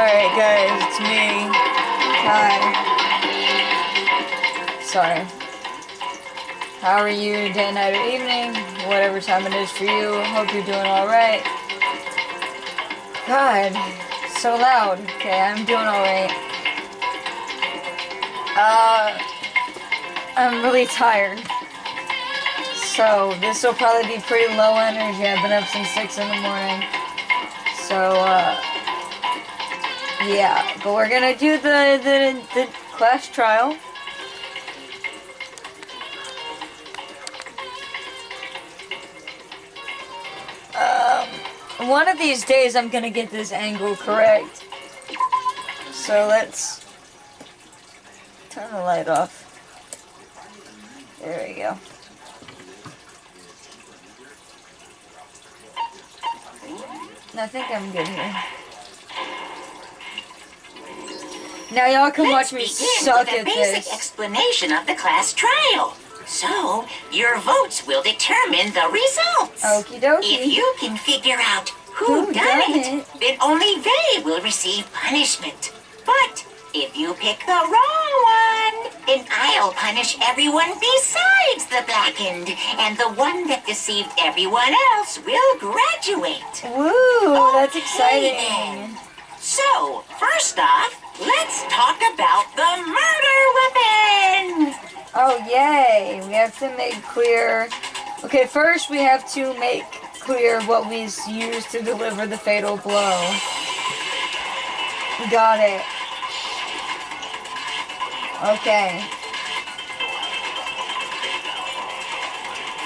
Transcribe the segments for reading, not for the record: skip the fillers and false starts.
Alright guys, it's me. Hi. Sorry. How are you, day, night, or evening? Whatever time it is for you. Hope you're doing alright. God, so loud. Okay, I'm doing alright. I'm really tired. So, this will probably be pretty low energy. I've been up since 6 in the morning. So, yeah. But we're gonna do the class trial. One of these days I'm gonna get this angle correct. So let's turn the light off. There we go. I think I'm good here. Now y'all can watch me suck at this. Basic explanation of the class trial. So, your votes will determine the results. Okie dokie. If you can figure out who done it, then only they will receive punishment. But if you pick the wrong one, then I'll punish everyone besides the blackened, and the one that deceived everyone else will graduate. Woo, that's Okay, exciting. then. So, first off, let's talk about the murder weapon. Oh, yay. We have to make clear... Okay, first we have to make clear what we used to deliver the fatal blow. Got it. Okay.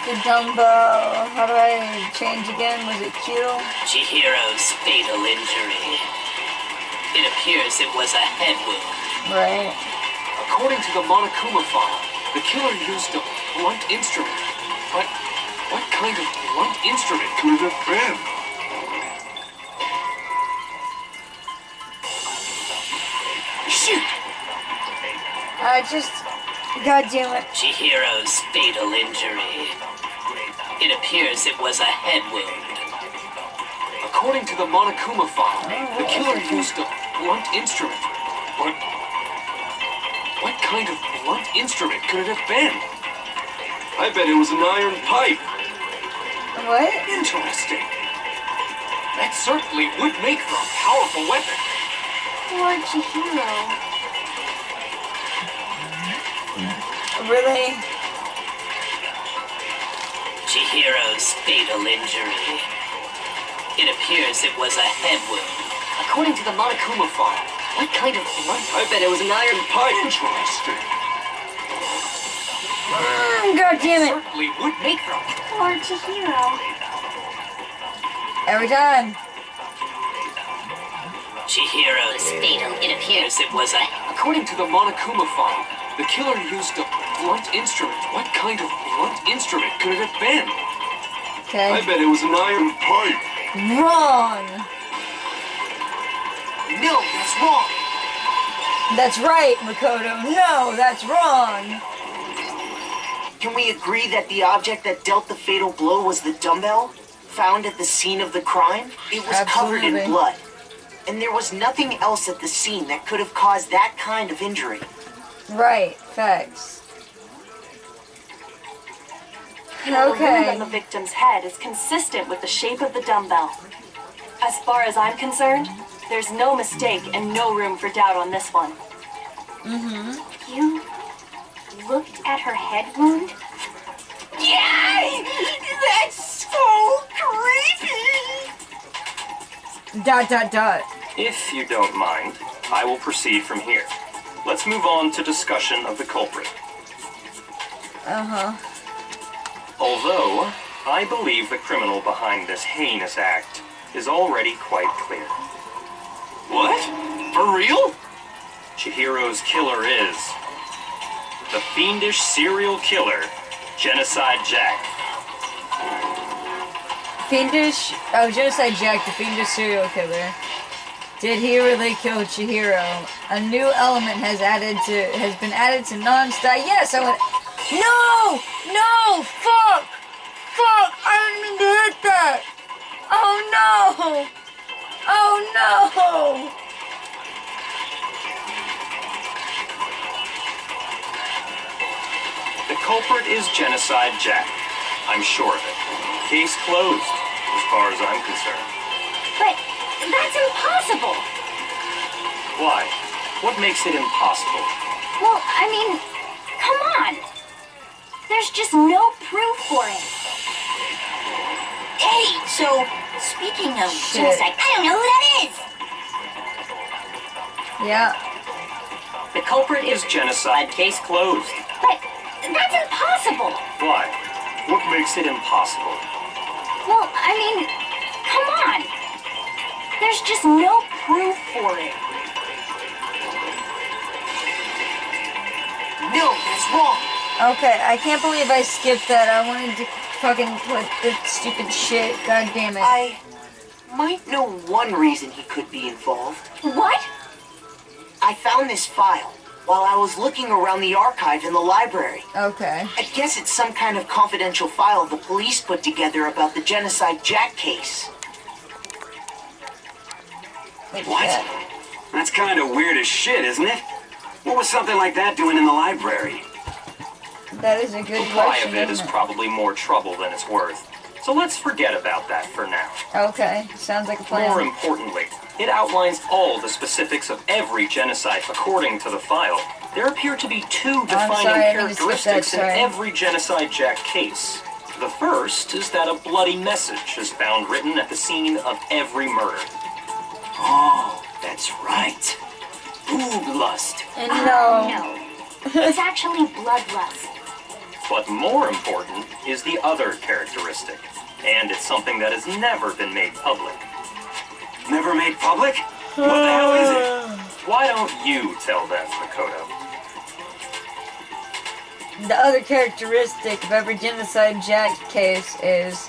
The dumbbell. How do I change again? Was it Q? Chihiro's fatal injury. It appears it was a head wound. Right. According to the Monokuma file, the killer used a blunt instrument. But what kind of blunt instrument could it have been? Shoot! God damn it. Chihiro's fatal injury. It appears it was a head wound. According to the Monokuma file, the killer used a blunt instrument. But what kind of blunt instrument could it have been? I bet it was an iron pipe. What? Interesting. That certainly would make for a powerful weapon. Poor Chihiro. Really? Chihiro's fatal injury. It appears it was a head wound. According to the Monokuma file, what kind of blunt? I bet it was an iron pipe. Interesting. God damn it. Certainly would make for a Poor Chihiro. Every time. Chihiro's fatal. It appears it was a... According to the Monokuma file, the killer used a blunt instrument. What kind of blunt instrument could it have been? Okay. I bet it was an iron pipe. Wrong. No, that's wrong. That's right, Makoto. No, that's wrong. Can we agree that the object that dealt the fatal blow was the dumbbell found at the scene of the crime? It was covered in Absolutely. blood. And there was nothing else at the scene that could have caused that kind of injury. Right, facts. The wound Okay. on the victim's head is consistent with the shape of the dumbbell. As far as I'm concerned, there's no mistake and no room for doubt on this one. You looked at her head wound? Yay! That's so creepy! ... If you don't mind, I will proceed from here. Let's move on to discussion of the culprit. Although, I believe the criminal behind this heinous act is already quite clear. What? For real? Chihiro's killer is the fiendish serial killer, Genocide Jack. Fiendish... Oh, Genocide Jack, the fiendish serial killer. Did he really kill Chihiro? A new element has been added to non-style. Yes, I went... No! No! Fuck! Fuck! I didn't mean to hit that! Oh no! Oh no! culprit is Genocide Jack. I'm sure of it. Case closed, as far as I'm concerned. But that's impossible. Why? What makes it impossible? Well, I mean, come on. There's just no proof for it. Hey, so, speaking of genocide, I don't know who that is. Yeah. The culprit is Genocide. Case closed. But that's impossible. Why? What makes it impossible? Well, I mean, come on. There's just no proof for it. No, that's wrong. Okay, I can't believe I skipped that. I wanted to fucking put the stupid shit. God damn it. I might know one reason he could be involved. What? I found this file while I was looking around the archive in the library. Okay. I guess it's some kind of confidential file the police put together about the Genocide Jack case. What? That's kind of weird as shit, isn't it? What was something like that doing in the library? That is a good Reply question, of it is isn't it? probably more trouble than it's worth. So let's forget about that for now. Okay, sounds like a plan. More importantly, it outlines all the specifics of every genocide. According to the file, there appear to be two defining sorry, I didn't skip that, characteristics in sorry. every Genocide Jack case. The first is that a bloody message is found written at the scene of every murder. Oh, that's right. Boob lust. And No. no. It's actually bloodlust. But more important is the other characteristic, and it's something that has never been made public. Never made public? What the hell is it? Why don't you tell them, Makoto? The other characteristic of every Genocide Jack case is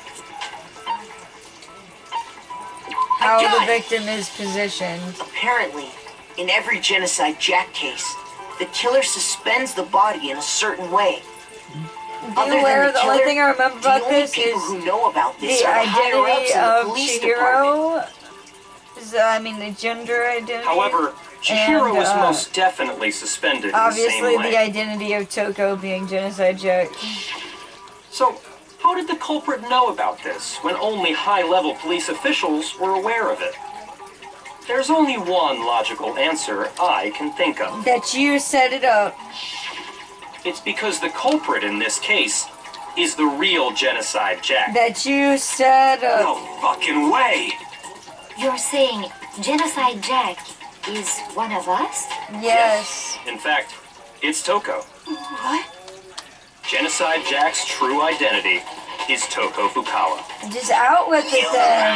how the victim is positioned. Apparently, in every Genocide Jack case, the killer suspends the body in a certain way. The only thing I remember about the only this people is who know about this the are the higher-ups identity in the of police department. Chihiro. I mean, the gender identity. However, Chihiro and, was most definitely suspended in the obviously same way. the identity of Toko being Genocide Jack. So, how did the culprit know about this when only high-level police officials were aware of it? There's only one logical answer I can think of. That you set it up. It's because the culprit in this case is the real Genocide Jack. That you set up. No fucking way. You're saying Genocide Jack is one of us? Yes. In fact, it's Toko. What? Genocide Jack's true identity is Toko Fukawa. Just out with it then.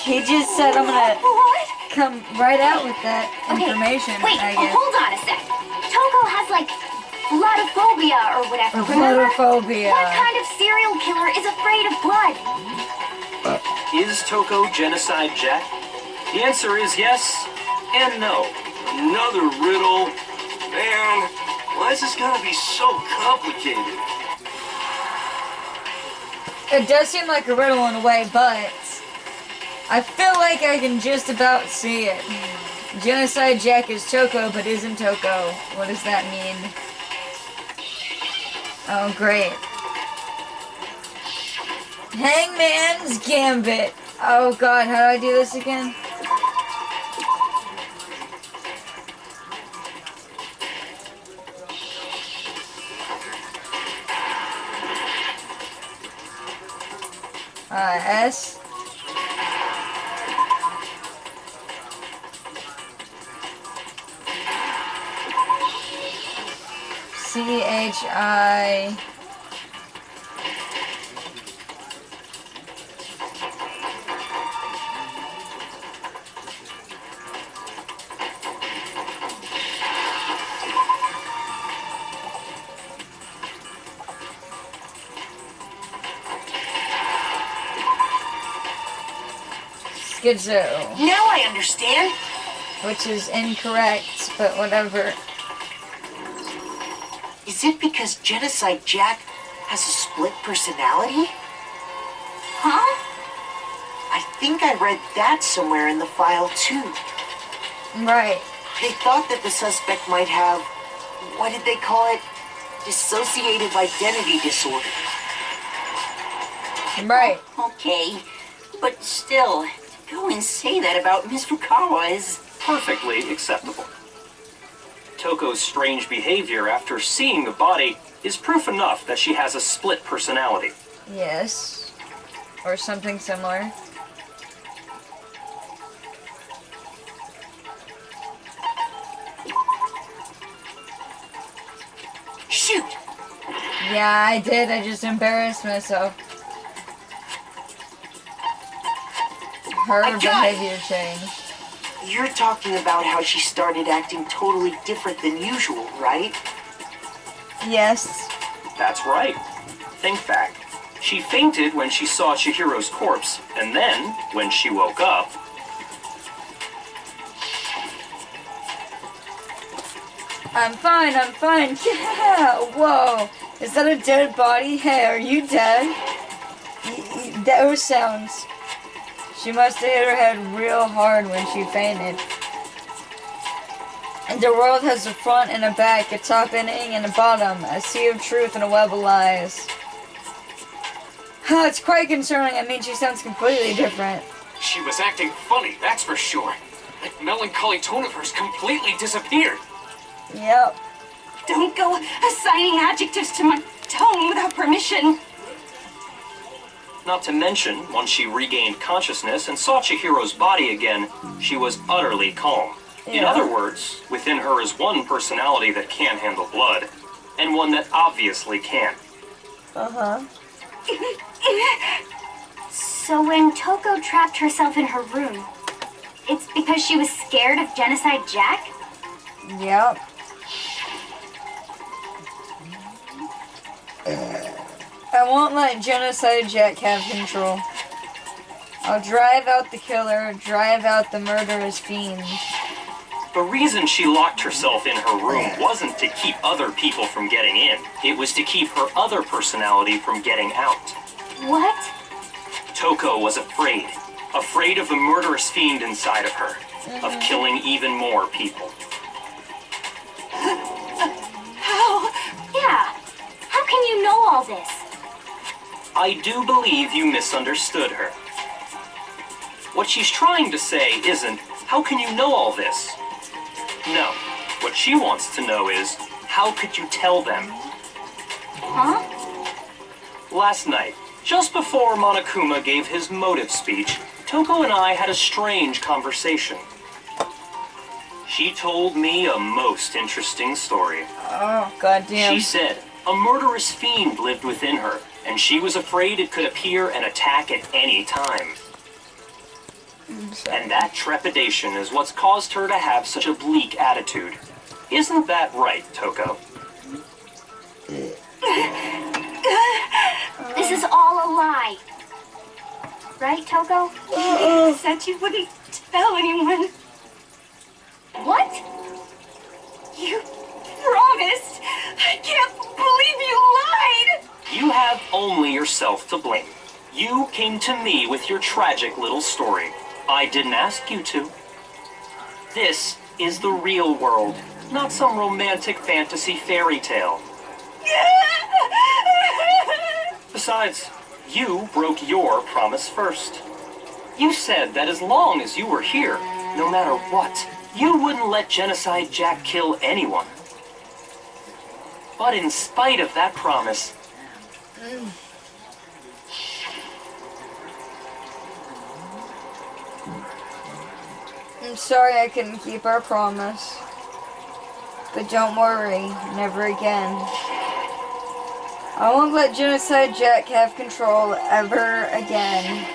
He just said I'm gonna What? come right out with that information, Wait, I guess. hold on a sec. Toko has like bloodophobia or whatever, Or remember? bloodophobia. What kind of serial killer is afraid of blood? Is Toko Genocide Jack? The answer is yes and no. Another riddle. Man, why is this gonna be so complicated? It does seem like a riddle in a way, but I feel like I can just about see it. Genocide Jack is Toko, but isn't Toko. What does that mean? Oh, great. Hangman's Gambit. Oh god, how do I do this again? S. CHI. Schizo. Now I understand. Which is incorrect, but whatever. Is it because Genocide Jack has a split personality? Huh? I think I read that somewhere in the file too. Right. They thought that the suspect might have, what did they call it? dissociative identity disorder. Right. Okay, but still, to go and say that about Miss Fukawa is... Perfectly acceptable. Toko's strange behavior after seeing the body is proof enough that she has a split personality. Yes. Or something similar. Shoot! Yeah, I did. I just embarrassed myself. Her I got it. behavior changed. You're talking about how she started acting totally different than usual, right? Yes. That's right. Think back. She fainted when she saw Chihiro's corpse, and then, when she woke up... I'm fine, I'm fine. Yeah! Whoa! Is that a dead body? Hey, are you dead? Those sounds. She must have hit her head real hard when she fainted. And the world has a front and a back, a top ending and a bottom, a sea of truth and a web of lies. Huh, it's quite concerning. I mean, she sounds completely different. She was acting funny, that's for sure. That melancholy tone of hers completely disappeared. Yep. Don't go assigning adjectives to my tone without permission. Not to mention, once she regained consciousness and saw Chihiro's body again, she was utterly calm. In Yeah. other words, within her is one personality that can't handle blood, and one that obviously can. Uh-huh. So when Toko trapped herself in her room, it's because she was scared of Genocide Jack? Yep. I won't let Genocide Jack have control. I'll drive out the killer, drive out the murderous fiend. The reason she locked herself in her room wasn't to keep other people from getting in. It was to keep her other personality from getting out. What? Toko was afraid. Afraid of the murderous fiend inside of her. Of killing even more people. How? Yeah. How can you know all this? I do believe you misunderstood her. What she's trying to say isn't, how can you know all this? No. What she wants to know is, how could you tell them? Huh? Last night, just before Monokuma gave his motive speech, Toko and I had a strange conversation. She told me a most interesting story. Oh, goddamn. She said a murderous fiend lived within her, and she was afraid it could appear and attack at any time. And that trepidation is what's caused her to have such a bleak attitude. Isn't that right, Toko? This is all a lie. Right, Toko? You said you wouldn't tell anyone. What? You promised. I can't believe you lied. You have only yourself to blame. You came to me with your tragic little story. I didn't ask you to. This is the real world, not some romantic fantasy fairy tale. Besides, you broke your promise first. You said that as long as you were here, no matter what, you wouldn't let Genocide Jack kill anyone. But in spite of that promise, I'm sorry I couldn't keep our promise. But don't worry, never again. I won't let Genocide Jack have control ever again.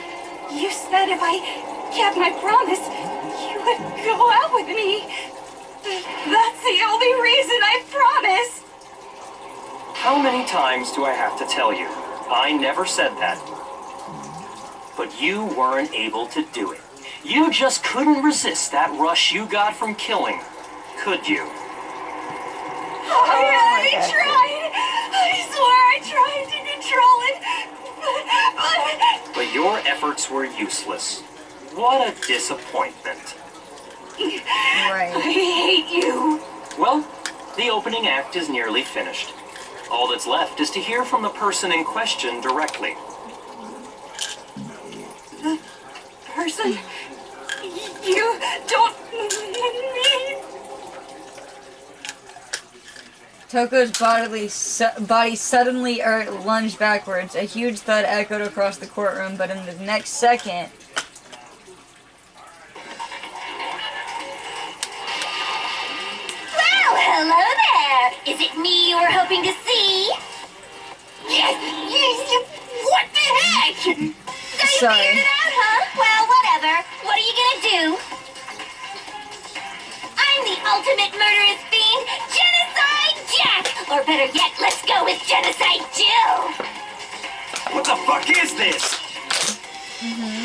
You said if I kept my promise, you would go out with me. That's the only reason I promised. how many times do I have to tell you? I never said that. But you weren't able to do it. You just couldn't resist that rush you got from killing, could you? I tried. I swear I tried to control it. But your efforts were useless. What a disappointment. Right. I hate you. Well, the opening act is nearly finished. All that's left is to hear from the person in question directly. Person, you don't mean... Toko's body suddenly lunged backwards. A huge thud echoed across the courtroom, but in the next second... Well, hello there! Is it me you were hoping to see? Yes, what the heck? So you Sorry. figured it out, huh? Well, whatever. What are you gonna do? I'm the ultimate murderous fiend, Genocide Jack! Or better yet, let's go with Genocide Jill! What the fuck is this?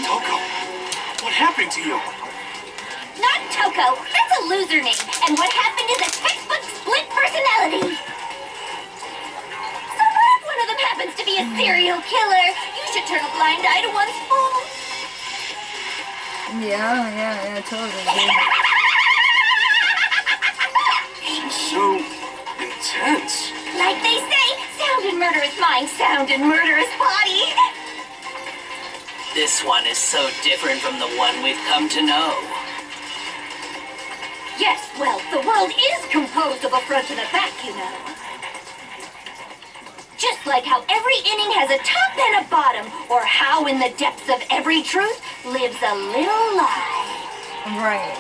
Toko, what happened to you? Not Toko, that's a loser name. And what happened is a textbook split personality. So what if one of them happens to be a serial killer? You should turn a blind eye to one's faults. Yeah, totally. Dude. So intense. Like they say, sound in murderous mind, sound in murderous body. This one is so different from the one we've come to know. Yes, well, the world is composed of a front and a back, you know. Just like how every inning has a top and a bottom, or how in the depths of every truth lives a little lie. Right.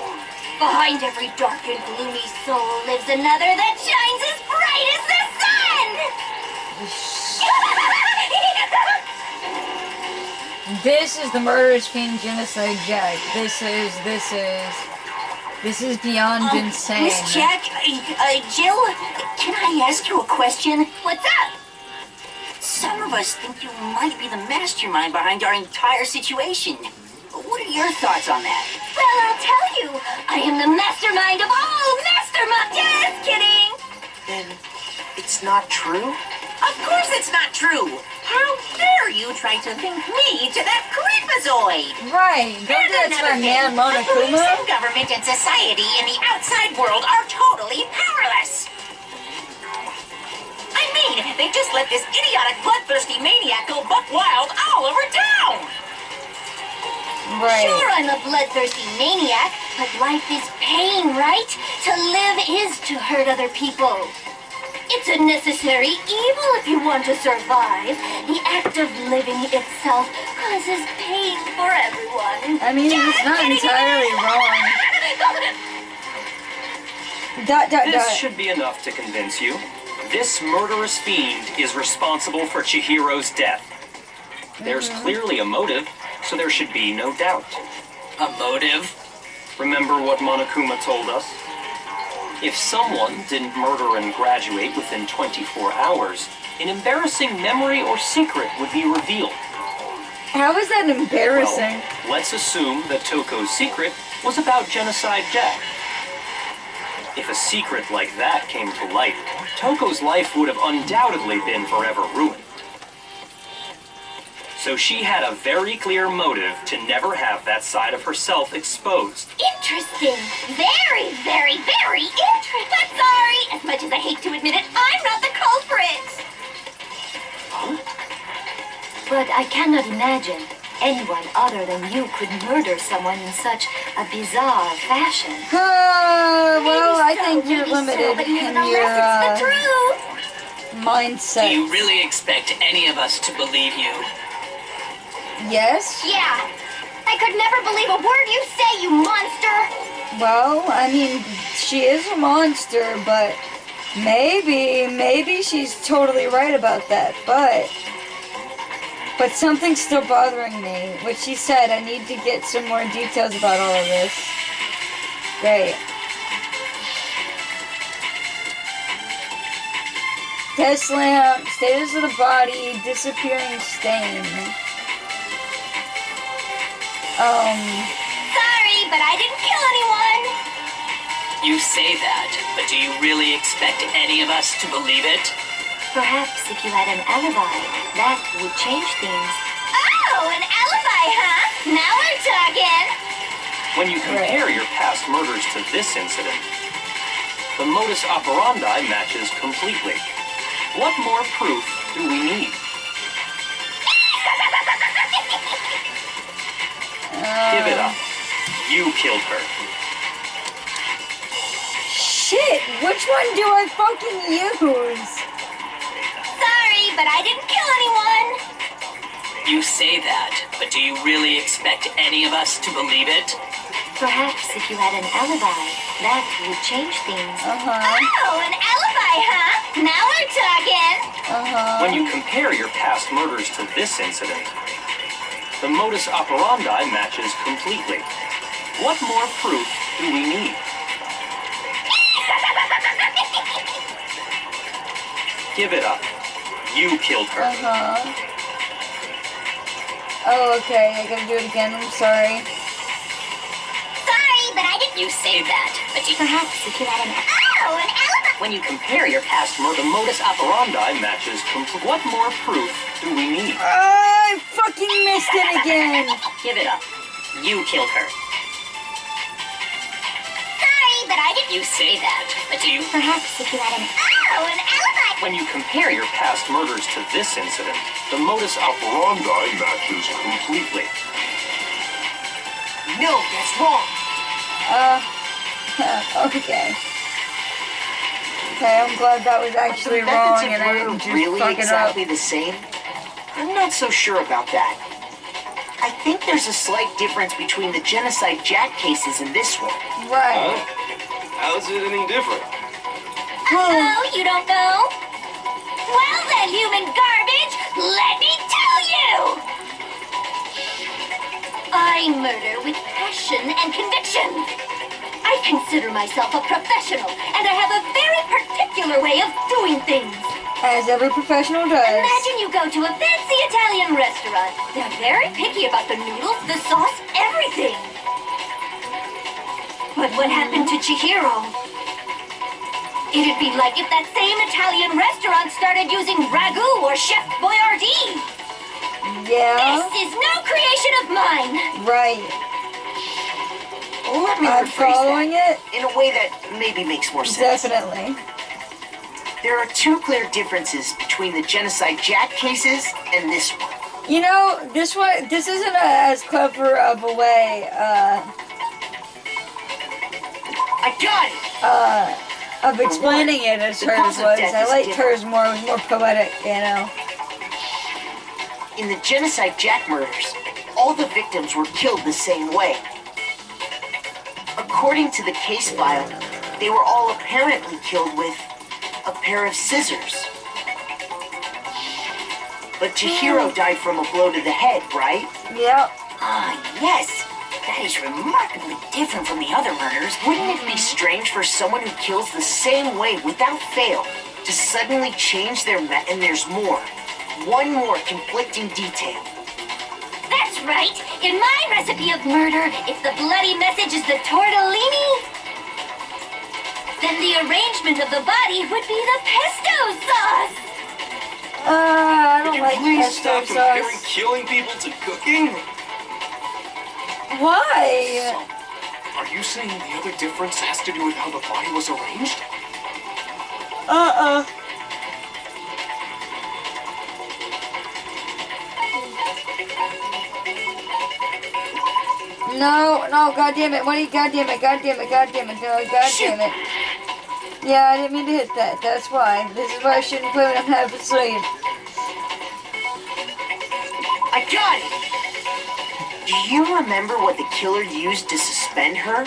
Behind every dark and gloomy soul lives another that shines as bright as the sun! This is the murderous fiend Genocide Jack. This is beyond insane. Miss Jack, Jill, can I ask you a question? What's up? Some of us think you might be the mastermind behind our entire situation. What are your thoughts on that? Well, I'll tell you. I am the mastermind of all masterminds. Just kidding. Then it's not true? Of course it's not true. How dare you try to link me to that creepazoid? Right. Don't do that to my man Police Monokuma. and government and society in the outside world are totally powerless. I mean, they just let this idiotic, bloodthirsty maniac go buck wild all over town. Right. Sure, I'm a bloodthirsty maniac, but life is pain, right? To live is to hurt other people. It's a necessary evil if you want to survive. The act of living itself causes pain for everyone. I mean, it's not entirely wrong. This should be enough to convince you. This murderous fiend is responsible for Chihiro's death. There's clearly a motive, so there should be no doubt. A motive? Remember what Monokuma told us? If someone didn't murder and graduate within 24 hours, an embarrassing memory or secret would be revealed. How is that embarrassing? Well, let's assume that Toko's secret was about Genocide Jack. If a secret like that came to light, Toko's life would have undoubtedly been forever ruined. So she had a very clear motive to never have that side of herself exposed. Interesting. Very, very, very interesting. But sorry, as much as I hate to admit it, I'm not the culprit. But I cannot imagine anyone other than you could murder someone in such a bizarre fashion. Well, I think Maybe you're so, limited but in even unless it's the your truth. mindset. Do you really expect any of us to believe you? Yes? Yeah. I could never believe a word you say, you monster. Well, I mean, she is a monster, but maybe she's totally right about that, but something's still bothering me. What she said, I need to get some more details about all of this. Great. Test lamp, status of the body, disappearing stain. Sorry, but I didn't kill anyone. You say that, but do you really expect any of us to believe it? Perhaps if you had an alibi, that would change things. Oh, an alibi, huh? Now we're talking. When you compare your past murders to this incident, the modus operandi matches completely. What more proof do we need? Give it up. You killed her. Shit, which one do I fucking use? Sorry, but I didn't kill anyone. You say that, but do you really expect any of us to believe it? Perhaps if you had an alibi, that would change things. Uh-huh. Oh, an alibi, huh? Now we're talking. Uh-huh. When you compare your past murders to this incident, the modus operandi matches completely. What more proof do we need? Give it up. You killed her. Uh-huh. Oh, okay, I gotta do it again, I'm sorry. Sorry, but I didn't. You say that, but do you... Perhaps if you had an... Oh, an alibi. When you compare your past murder, the modus operandi matches completely. What more proof do we need? I fucking missed it again! Give it up. You killed her. Sorry, but I didn't. You say that, but do you... Perhaps if you had an... Oh, an alibi. When you compare your past murders to this incident, the modus operandi matches completely. No, that's wrong. Okay. Okay, I'm glad that was actually The wrong methods of and I murder didn't just really fuck it up. exactly the same? I'm not so sure about that. I think there's a slight difference between the Genocide Jack cases and this one. Right. How's it any different? Oh, you don't know? Well then, human garbage, let me tell you! I murder with passion and conviction. I consider myself a professional, and I have a very particular way of doing things. As every professional does. Imagine you go to a fancy Italian restaurant. They're very picky about the noodles, the sauce, everything. But what happened to Chihiro? It'd be like if that same Italian restaurant started using ragu or Chef Boyardee. Yeah. This is no creation of mine. Right. Let me I'm rephrase following that it. in a way that maybe makes more sense. Definitely. There are two clear differences between the Genocide Jack cases and this one. You know, this isn't as clever of a way, I got it! of explaining it as The hers cause of was. death I is liked different. hers more. It was more poetic, you know. In the Genocide Jack murders, all the victims were killed the same way. According to the case file, they were all apparently killed with a pair of scissors. But Chihiro died from a blow to the head, right? Yep. Ah, yes. That is remarkably different from the other murders. Wouldn't it be strange for someone who kills the same way without fail to suddenly change their and there's more. One more conflicting detail. That's right. In my recipe of murder, if the bloody message is the tortellini, then the arrangement of the body would be the pesto sauce. I Can don't you like please pesto stop comparing sauce. killing people to cooking? Why? Are you saying the other difference has to do with how the body was arranged? No, god damn it, what are you, god damn it, no, god damn it. Yeah, I didn't mean to hit that, that's why. This is why I shouldn't play when I'm half asleep. I got it! Do you remember what the killer used to suspend her?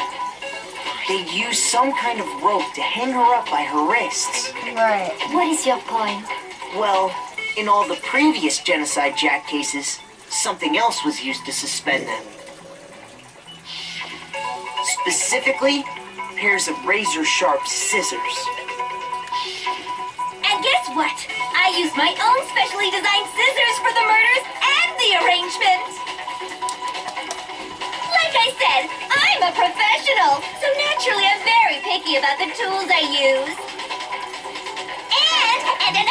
They used some kind of rope to hang her up by her wrists. Right. What is your point? Well, in all the previous Genocide Jack cases, something else was used to suspend them. Specifically, pairs of razor-sharp scissors. And guess what? I used my own specially designed scissors for the murders and the arrangement. Like I said, I'm a professional, so naturally I'm very picky about the tools I use. And you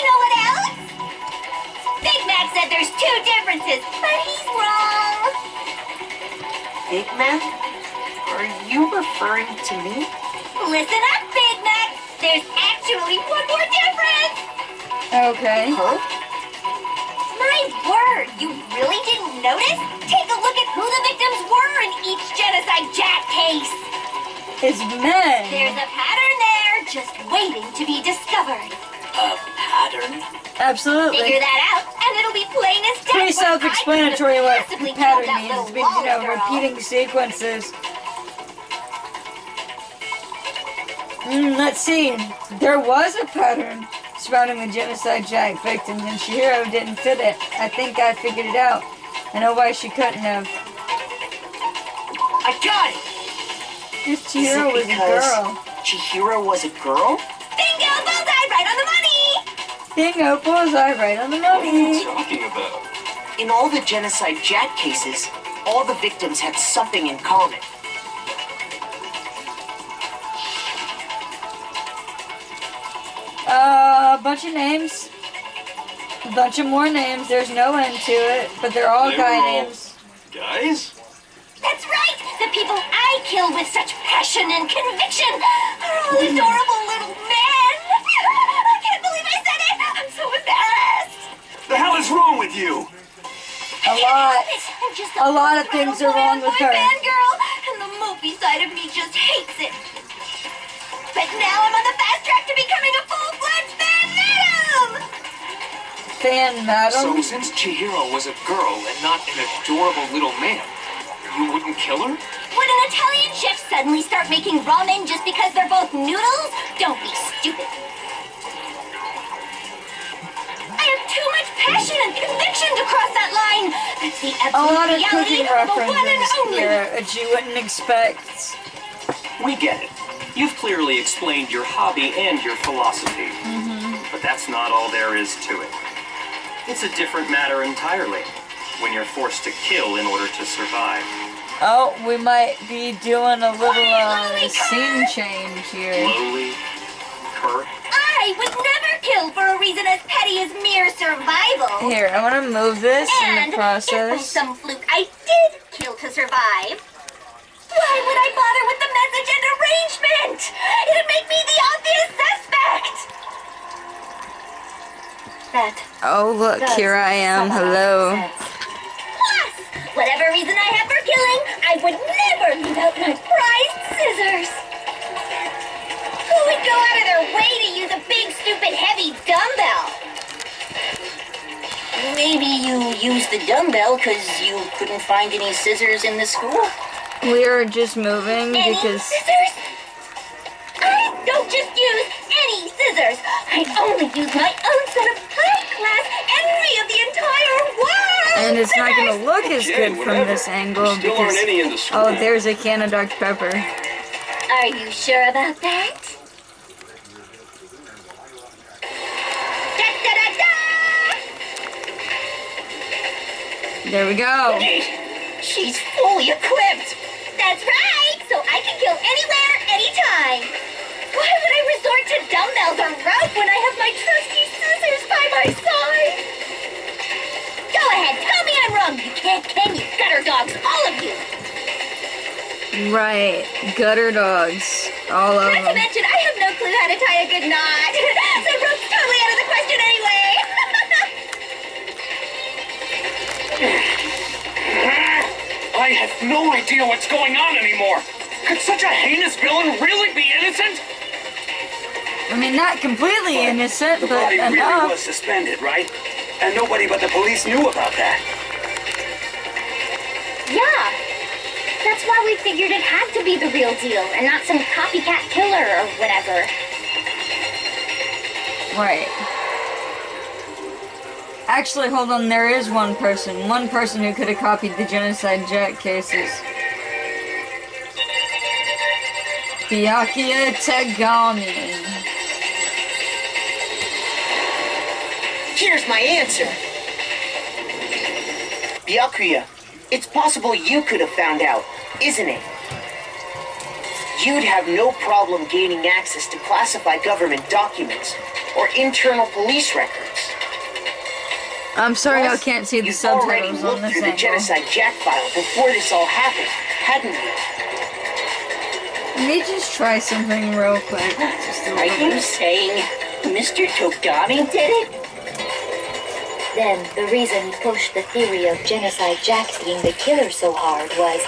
know what else? Big Mac said there's two differences, but he's wrong. Big Mac? Are you referring to me? Listen up, Big Mac. there's actually one more difference! Okay. Huh? My word, you really didn't notice? Take a look at who the victims were in each Genocide Jack case. It's men. There's a pattern there, just waiting to be discovered. A pattern? Absolutely. Figure that out, and it'll be plain as day. Pretty self-explanatory what Possibly pattern killed that means. little It's been, Wally girl. repeating sequences. Let's see. There was a pattern surrounding the Genocide Jack victims, and Chihiro didn't fit it. I think I figured it out. I know why she couldn't have. I got it! If Chihiro was a girl. Chihiro was a girl? Bingo! Bullseye! Right on the money! Bingo, bullseye, right on the What are you money. talking about? In all the Genocide Jack cases, all the victims had something in common. A bunch of names. A bunch of more names. There's no end to it, but they're all They guy were all names. Guys? That's right! The people I kill with such passion and conviction are all adorable little men! I can't believe I said it! I'm so embarrassed! The hell is wrong with you? A lot. I'm just A lot of things are wrong with her. Fangirl, and the mopey side of me just hates it. But now I'm on the fast track to becoming a full-fledged fan madam! Fan madam. So since Chihiro was a girl and not an adorable little man, you wouldn't kill her? Would an Italian chef suddenly start making ramen just because they're both noodles? Don't be stupid. I have too much passion and conviction to cross that line. That's the A absolute lot of reality cooking of the one and references only. here that you wouldn't expect. We get it. You've clearly explained your hobby and your philosophy. But that's not all there is to it. It's a different matter entirely when you're forced to kill in order to survive. Oh, we might be doing a little scene change here. Lowly, curt, I would never kill for a reason as petty as mere survival. Here, I want to move this in And the if by process. some fluke I did kill to survive, why would I bother with the message and arrangement? It'd make me the obvious suspect. That Oh, look, here I am. Hello. plus, whatever reason I have for killing, I would never leave out my prized scissors. Who would go out of their way to use a big, stupid, heavy dumbbell? Maybe you used the dumbbell because you couldn't find any scissors in the school? We are just moving Any because scissors? I don't just use any scissors. I only use my own set of high-class envy of the entire world. and it's not going to look as Okay, good from whatever. this angle Still aren't because any in the school. oh, there's a can of Dr. Pepper. Are you sure about that? Da, da, da, da! There we go. She's fully equipped. That's right. So I can kill anywhere, anytime. Why would I resort to dumbbells or rope when I have my trusty scissors by my side? Go ahead, tell me I'm wrong. You can't, can you, gutter dogs, all of you. Right, gutter dogs, all of Not to them. mention, I have no clue how to tie a good knot. So rope's totally out of the question anyway. I have no idea what's going on anymore. Could such a heinous villain really be innocent? I mean, not completely innocent, The but body really enough. was suspended, right? And nobody but the police knew about that. Yeah. That's why we figured it had to be the real deal and not some copycat killer or whatever. Right. Actually, hold on, there is one person who could have copied the Genocide Jack cases. Byakuya Tagami. Here's my answer. Byakuya, it's possible you could have found out, isn't it? You'd have no problem gaining access to classified government documents or internal police records. I'm sorry I Plus, can't see the you've already subtitles looked on this through the angle. Genocide Jack file before this all happened, hadn't you? Let me just try something real quick. Just a Are little you bit. saying Mr. Togami did it? Then the reason he pushed the theory of Genocide Jack being the killer so hard was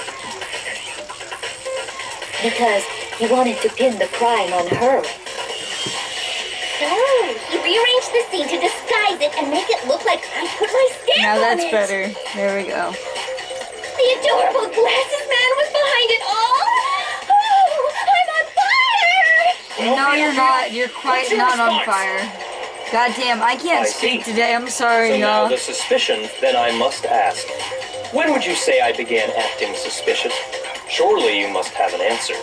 because he wanted to pin the crime on her. Oh, he rearranged the scene to disguise it and make it look like I put my stamp Now on that's it. better. There we go. The adorable glasses man was behind it all. Oh, I'm on fire! No, you're not. You're quite not on fire. Goddamn, I can't I speak see. today. I'm sorry, So now y'all. the suspicion, then I must ask. When would you say I began acting suspicious? Surely you must have an answer.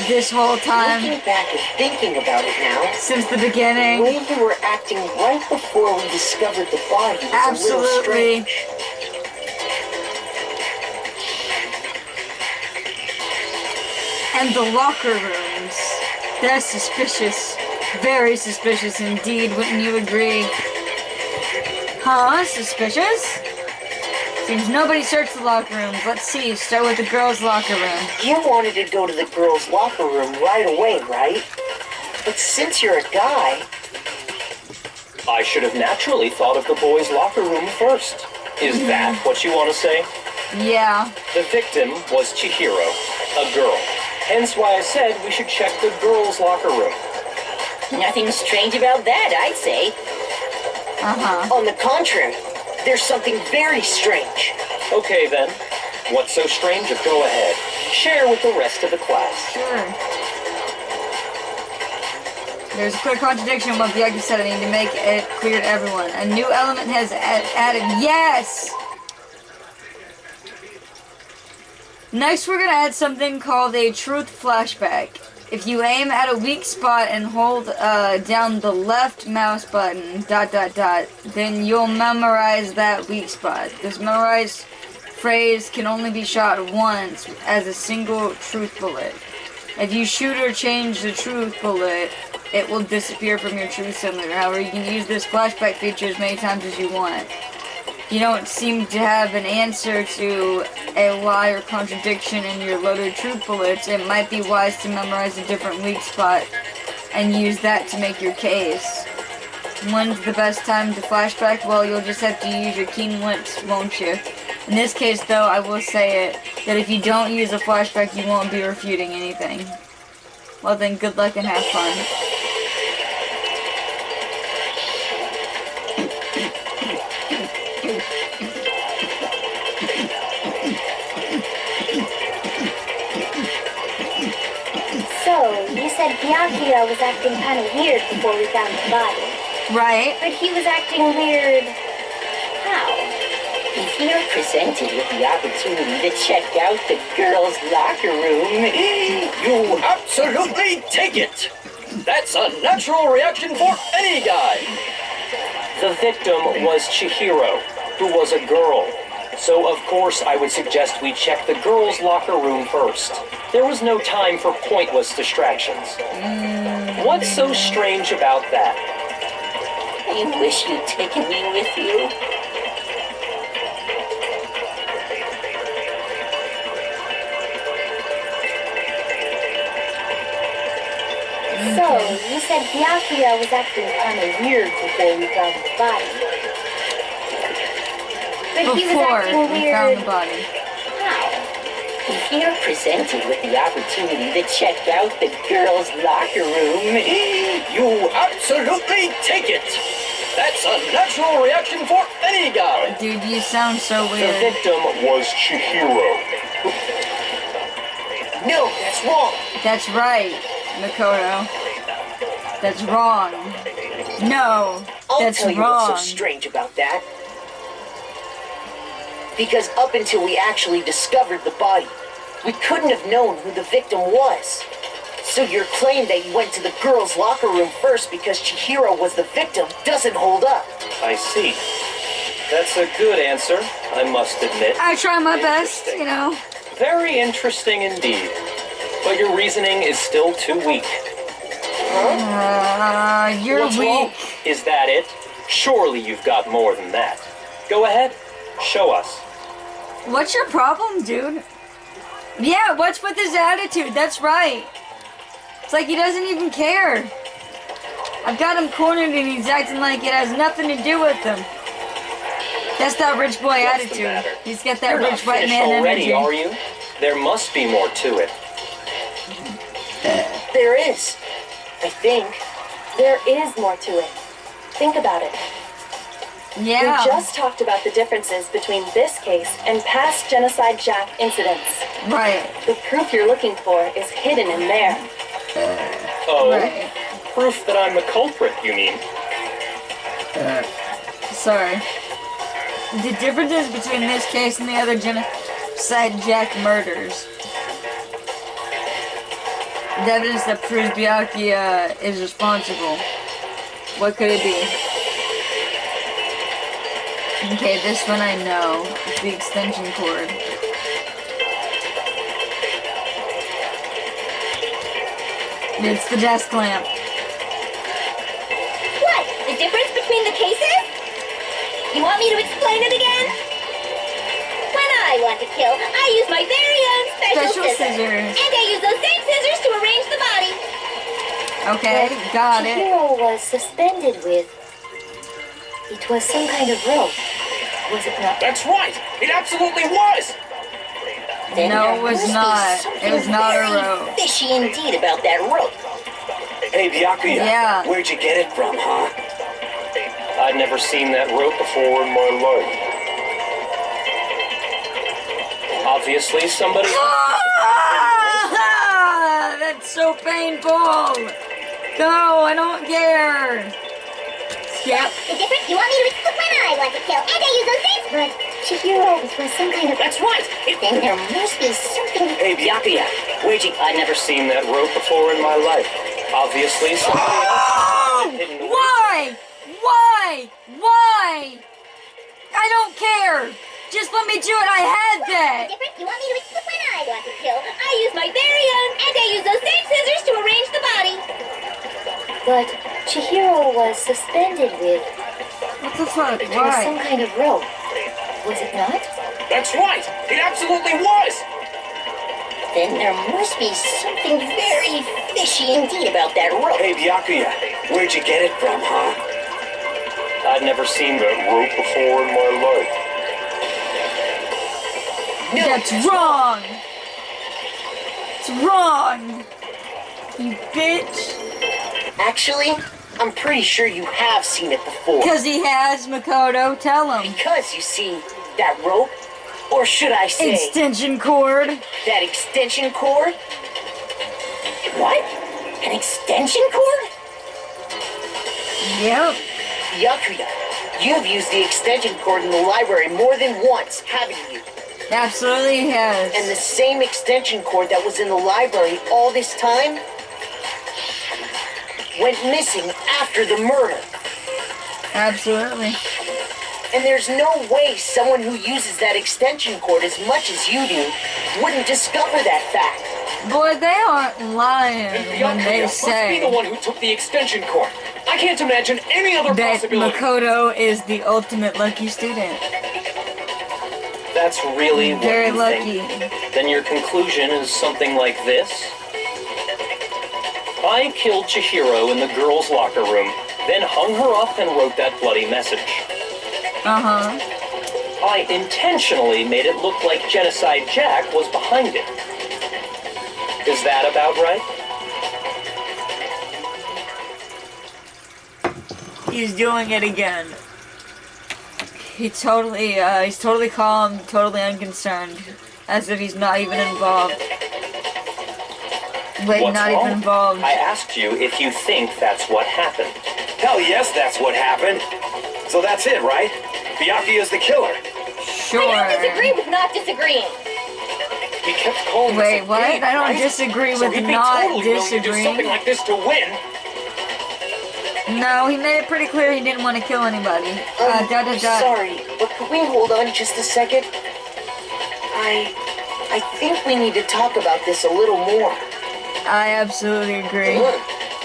This whole time, Looking back and thinking about it now, since the the beginning. way you were acting right before we discovered the body was a little Absolutely. strange. And the locker rooms. They're suspicious. Very suspicious indeed, wouldn't you agree? Huh? Suspicious? Seems nobody searched the locker rooms. Let's see, start with the girls' locker room. You wanted to go to the girls' locker room right away, right? But since you're a guy, I should have naturally thought of the boys' locker room first. Is that what you want to say? Yeah. The victim was Chihiro, a girl. Hence why I said we should check the girls' locker room. Nothing strange about that, I'd say. Uh-huh. on the contrary, there's something very strange. Okay then. What's so strange? Go ahead. Share with the rest of the class. Sure. There's a clear contradiction in what Bianca said. I need to make it clear to everyone. A new element has added. Yes! Next, we're going to add something called a truth flashback. If you aim at a weak spot and hold down the left mouse button, ... then you'll memorize that weak spot. This memorized phrase can only be shot once as a single truth bullet. If you shoot or change the truth bullet, it will disappear from your truth simulator. However, you can use this flashback feature as many times as you want. If you don't seem to have an answer to a lie or contradiction in your loaded truth bullets, it might be wise to memorize a different weak spot and use that to make your case. When's the best time to flashback? Well, you'll just have to use your keen wits, won't you? In this case, though, I will say it, that if you don't use a flashback, you won't be refuting anything. Well then, good luck and have fun. So, you said Bianchia was acting kind of weird before we found the body. Right? But he was acting weird... how? If you're presented with the opportunity to check out the girls' locker room, You absolutely take it! That's a natural reaction for any guy! The victim was Chihiro, who was a girl. So of course I would suggest we check the girls' locker room first. There was no time for pointless distractions. What's so strange about that? I wish you'd taken me with you. So, you said Bianchia was acting kind of weird before we found the body. But he was Before acting we weird... found the body. how? If you're presented with the opportunity to check out the girls' locker room, You absolutely take it! That's a natural reaction for any guy! Dude, you sound so The weird. victim was Chihiro. No, that's wrong. That's right, Makoto. That's wrong. No, I'll that's tell you wrong. what's so strange about that. Because up until we actually discovered the body, we couldn't have known who the victim was. So your claim that you went to the girls' locker room first because Chihiro was the victim doesn't hold up. I see. That's a good answer, I must admit. I try my best, you know. Very interesting indeed. But your reasoning is still too weak. You're What's weak. wrong? Is that it? Surely you've got more than that. Go ahead, show us. What's your problem, dude? Yeah, what's with his attitude? That's right. It's like he doesn't even care. I've got him cornered and he's acting like it has nothing to do with him. That's that rich boy What's the attitude. matter? He's got that You're rich not white finished man already, energy. are you? There must be more to it. There is. I think. There is more to it. Think about it. Yeah. We just talked about the differences between this case and past Genocide Jack incidents. Right. The proof you're looking for is hidden in there. Oh, Right. proof that I'm the culprit, you mean? Sorry. The differences between this case and the other Genocide Jack murders. The evidence that proves Byakuya is responsible. What could it be? Okay, this one I know. It's the extension cord. It's the desk lamp. What? The difference between the cases? You want me to explain it again? When I want to kill, I use my very own special scissors. And I use those same scissors to arrange the body. Okay, got it. Chihiro was suspended with. It was some kind of rope, was it not? That's right! It absolutely was! Then No, there it was must be not. something It was not a very rope. fishy indeed about that rope. Hey, Byakuya. Yeah. Where'd you get it from, huh? I'd never seen that rope before in my life. Obviously, somebody. Ah, that's so painful. No, I don't care. Yep. The difference? You want me to explain when I want to kill, and I use those same. But Chihiro was some kind of. That's right! Then there must be something. Hey, Byakuya. Where'd you... I'd never seen that rope before in my life. Obviously, somebody else hidden away. Why? Why? Why? I don't care. Just let me do it. I had The that. difference? You want me to explain when I want to kill, I use my very own, and I use those same scissors to arrange the body. But Chihiro was suspended with. What the fuck? It was some Why? kind of rope, was it not? That's right! It absolutely was! Then there must be something very fishy indeed about that rope. Hey, Byakuya. Where'd you get it from, huh? I'd never seen that rope before in my life. No, That's wrong. It's wrong. You bitch. actually, I'm pretty sure you have seen it before. Because he has, Makoto. Tell him. Because, you see, that rope, or should I say, Extension cord. that extension cord? What? An extension cord? Yep. Byakuya, you've used the extension cord in the library more than once, haven't you? Absolutely he has. And the same extension cord that was in the library all this time went missing after the murder. Absolutely. And there's no way someone who uses that extension cord as much as you do wouldn't discover that fact. Boy, they aren't lying And when they Byakuya must be the say one who took the extension cord. I can't imagine any other that possibility. Makoto is the ultimate lucky student. That's really what Very you lucky. think? Then your conclusion is something like this? I killed Chihiro in the girls' locker room, then hung her up and wrote that bloody message. Uh-huh. I intentionally made it look like Genocide Jack was behind it. Is that about right? He's doing it again. He's totally calm, totally unconcerned. As if he's not even involved. Wait, What's not wrong? even involved. I asked you if you think that's what happened. Hell yes, that's what happened. So that's it, right? Byakuya's the killer. Sure. I don't disagree with not disagreeing. He kept calling Wait, us a what? game, I don't right? disagree So with he'd be not totally willing to do disagreeing. something like this to win. No, he made it pretty clear he didn't want to kill anybody. Sorry, but could we hold on just a second? I think we need to talk about this a little more. I absolutely agree. Look,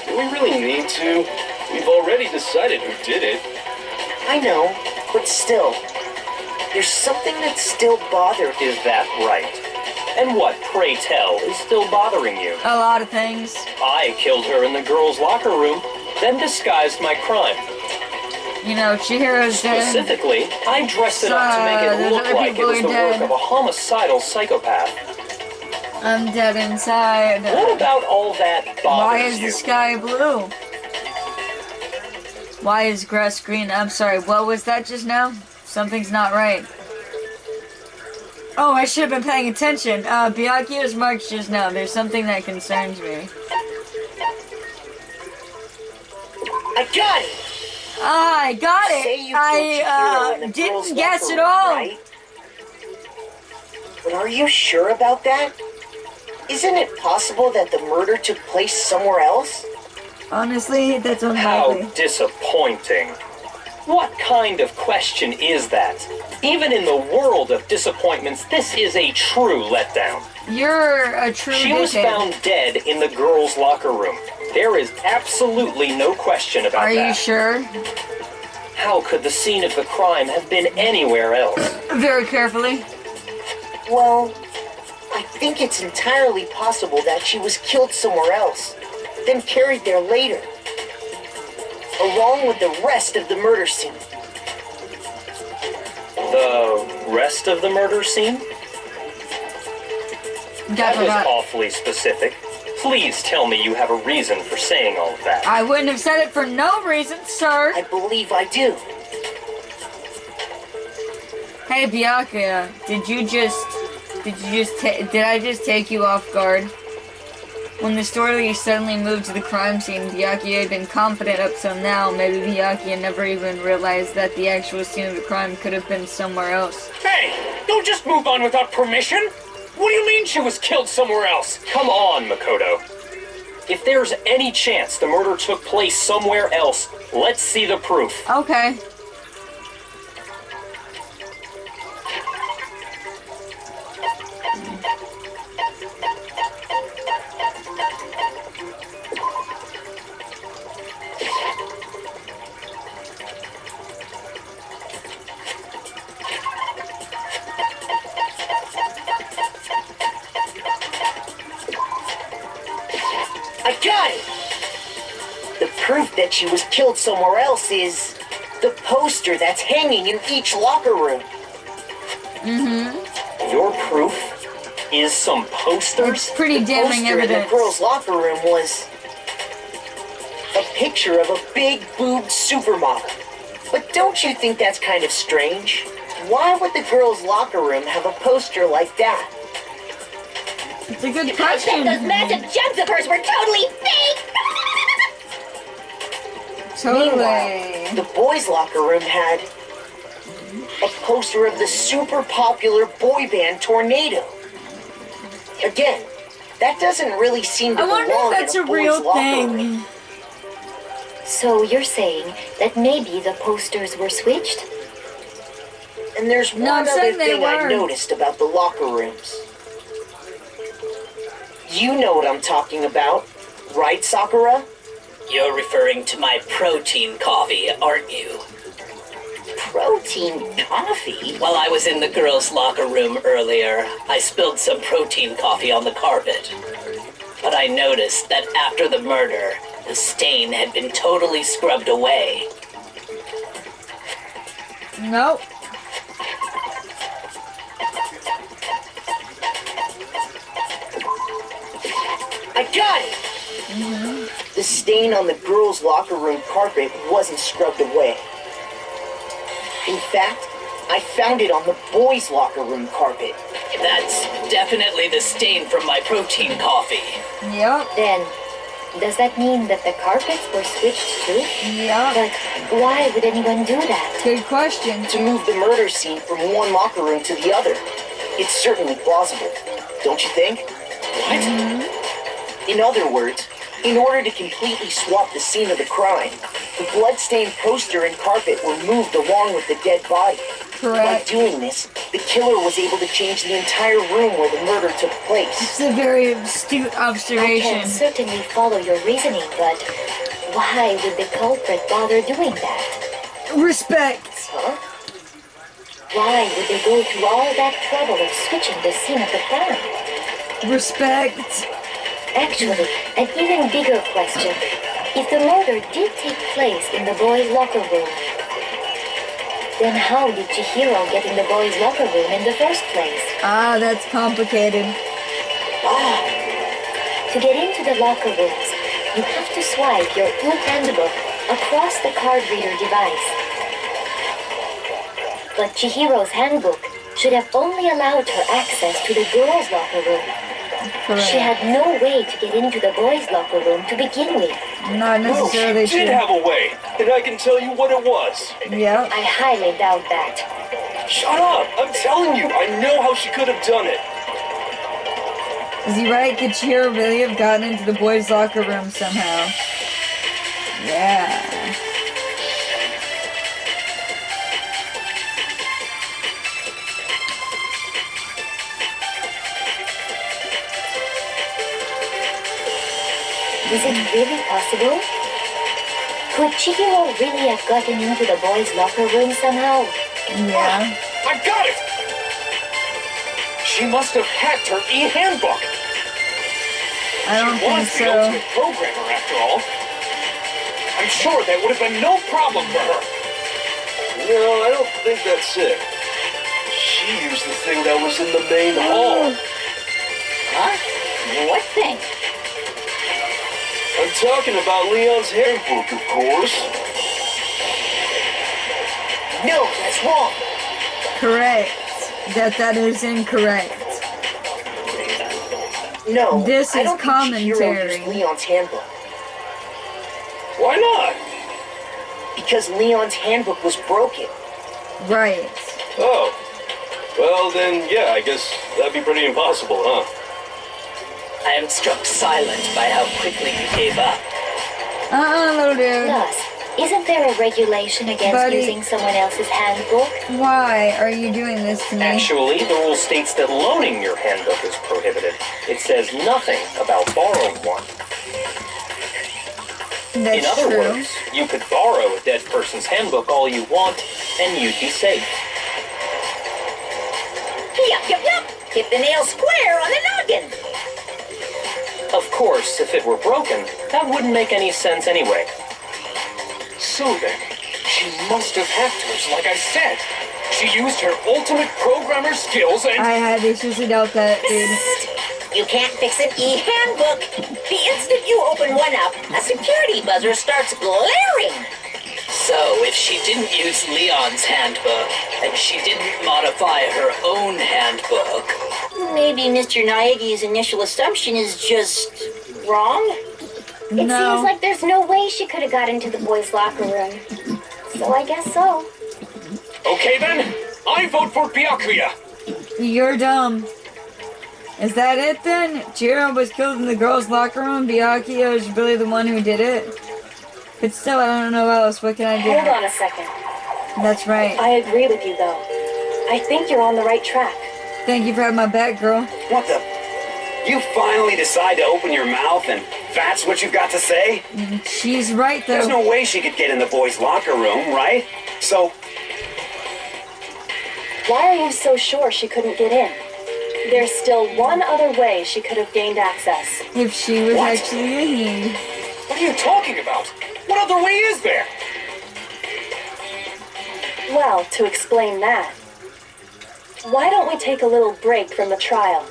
do we really need to? We've already decided who did it. I know, but still, there's something that still bothers me. Is that right? And what, pray tell, is still bothering you? A lot of things. I killed her in the girls' locker room, then disguised my crime. You know, Chihiro's dead. Specifically, I dressed it up to make it look like it was the work of a homicidal psychopath. I'm dead inside. What about all that bothers you? Why is the sky blue? Why is grass green? I'm sorry, what was that just now? Something's not right. Oh, I should have been paying attention. Byakuya's marks just now. There's something that concerns me. I got it! I got it! I didn't guess at all! Right? But are you sure about that? Isn't it possible that the murder took place somewhere else? Honestly, that's unlikely. How disappointing. What kind of question is that? Even in the world of disappointments, this is a true letdown. You're a true She was found dead in the girls' locker room. There is absolutely no question about that. Are you sure? How could the scene of the crime have been anywhere else? Very carefully. Well, I think it's entirely possible that she was killed somewhere else, then carried there later, along with the rest of the murder scene. The rest of the murder scene? That was awfully specific. Please tell me you have a reason for saying all of that. I wouldn't have said it for no reason, sir. I believe I do. Hey, Byakuya, did I just take you off guard? When the story suddenly moved to the crime scene, Byakuya had been confident up till now. Maybe Byakuya never even realized that the actual scene of the crime could have been somewhere else. Hey, don't just move on without permission! What do you mean she was killed somewhere else? Come on, Makoto. If there's any chance the murder took place somewhere else, let's see the proof. Okay. I got it! The proof that she was killed somewhere else is the poster that's hanging in each locker room. Mm-hmm. Your proof is some posters? It's pretty damning The poster evidence. in the girls' locker room was a picture of a big boobed supermodel. But don't you think that's kind of strange? Why would the girls' locker room have a poster like that? It's a good I bet question. those massive jugs of hers were totally fake! Meanwhile, the boys' locker room had a poster of the super popular boy band Tornado. Again, that doesn't really seem to I wonder belong if that's in a a boys' real locker thing. room. So you're saying that maybe the posters were switched? And there's No, I'm one other saying they thing I weren't. noticed about the locker rooms. You know what I'm talking about, right, Sakura? You're referring to my protein coffee, aren't you? Protein coffee? While I was in the girls' locker room earlier, I spilled some protein coffee on the carpet. But I noticed that after the murder, the stain had been totally scrubbed away. Nope. I got it! The stain on the girls' locker room carpet wasn't scrubbed away. In fact, I found it on the boys' locker room carpet. That's definitely the stain from my protein coffee. Yep. Then, does that mean that the carpets were switched too? Yep. But why would anyone do that? Good question. To move the murder scene from one locker room to the other. It's certainly plausible, don't you think? What? In other words, in order to completely swap the scene of the crime, the blood-stained poster and carpet were moved along with the dead body. Correct. By doing this, the killer was able to change the entire room where the murder took place. It's a very astute I observation. can certainly follow your reasoning, but why would the culprit bother doing that? Respect. Huh? Why would they go through all that trouble of switching the scene of the crime? Respect. Actually, an even bigger question. If the murder did take place in the boys' locker room, then how did Chihiro get in the boys' locker room in the first place? Ah, that's complicated. To get into the locker rooms, you have to swipe your handbook across the card reader device. But Chihiro's handbook should have only allowed her access to the girls' locker room. Correct. She had no way to get into the boys' locker room to begin with. Not necessarily She did true. have a way, and I can tell you what it was. Yep. I highly doubt that. Shut up! I'm telling you, I know how she could have done it. Is he right? Could Chihiro really have gotten into the boys' locker room somehow? Yeah. Is it really possible? Could Chihiro really have gotten into the boys' locker room somehow? Yeah. I got it! She must have hacked her e-handbook. I don't She think was the so. ultimate programmer, after all. I'm sure that would have been no problem for her. No, I don't think that's it. She used the thing that was in the main hall. Huh? What thing? I'm talking about Leon's handbook, of course. No, that's wrong. Correct. That is incorrect. No, This I is don't think Chihiro commentary. used Leon's handbook. Why not? Because Leon's handbook was broken. Right. Oh. Well, then, yeah, I guess that'd be pretty impossible, huh? I am struck silent by how quickly you gave up. Little dude. Plus, isn't there a regulation against Buddy. using someone else's handbook? Why are you doing this to me? Actually, the rule states that loaning your handbook is prohibited. It says nothing about borrowing one. That's In other true. words, you could borrow a dead person's handbook all you want, and you'd be safe. Yup. Hit the nail square on the noggin. Of course, if it were broken, that wouldn't make any sense anyway. So then, she must have hacked hers, like I said. She used her ultimate programmer skills and... I had issues to doubt that, dude. You can't fix an e-handbook. The instant you open one up, a security buzzer starts blaring. So, if she didn't use Leon's handbook, and she didn't modify her own handbook, Maybe Mr. Naegi's initial assumption is just wrong? It No. seems like there's no way she could have got into the boys' locker room. So I guess so. Okay then, I vote for Byakuya. You're dumb. Is that it then? Chihiro was killed in the girls' locker room. Byakuya is really the one who did it. But still, I don't know else. What can I do? Hold on a second. That's right. I agree with you, though. I think you're on the right track. Thank you for having my back, girl. What the? You finally decide to open your mouth and that's what you've got to say? She's right, though. There's no way she could get in the boys' locker room, right? So, Why are you so sure she couldn't get in? There's still one other way she could have gained access. If she was What? actually a he. What are you talking about? What other way is there? Well, to explain that, why don't we take a little break from the trial?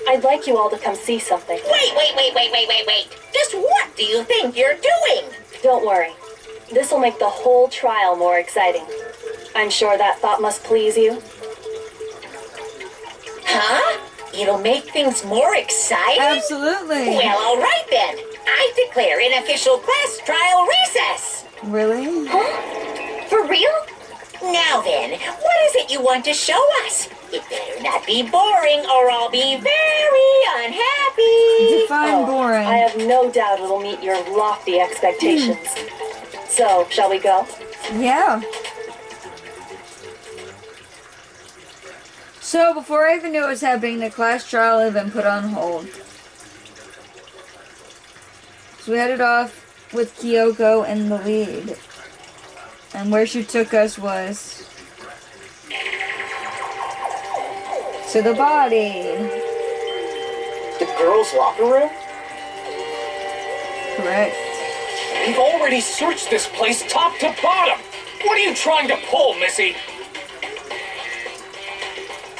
I'd like you all to come see something. Wait. Just what do you think you're doing? Don't worry. This will make the whole trial more exciting. I'm sure that thought must please you. Huh? It'll make things more exciting? Absolutely. Well, all right then. I declare an official class trial recess. Really? For real? Now then, what is it you want to show us? It better not be boring or I'll be very unhappy. Define boring. I have no doubt it'll meet your lofty expectations. So, shall we go? Yeah. So, before I even knew what was happening, the class trial had been put on hold. So we headed off with Kyoko in the lead. And where she took us was to the body. girls' locker room? Correct. We've already searched this place top to bottom. What are you trying to pull, Missy?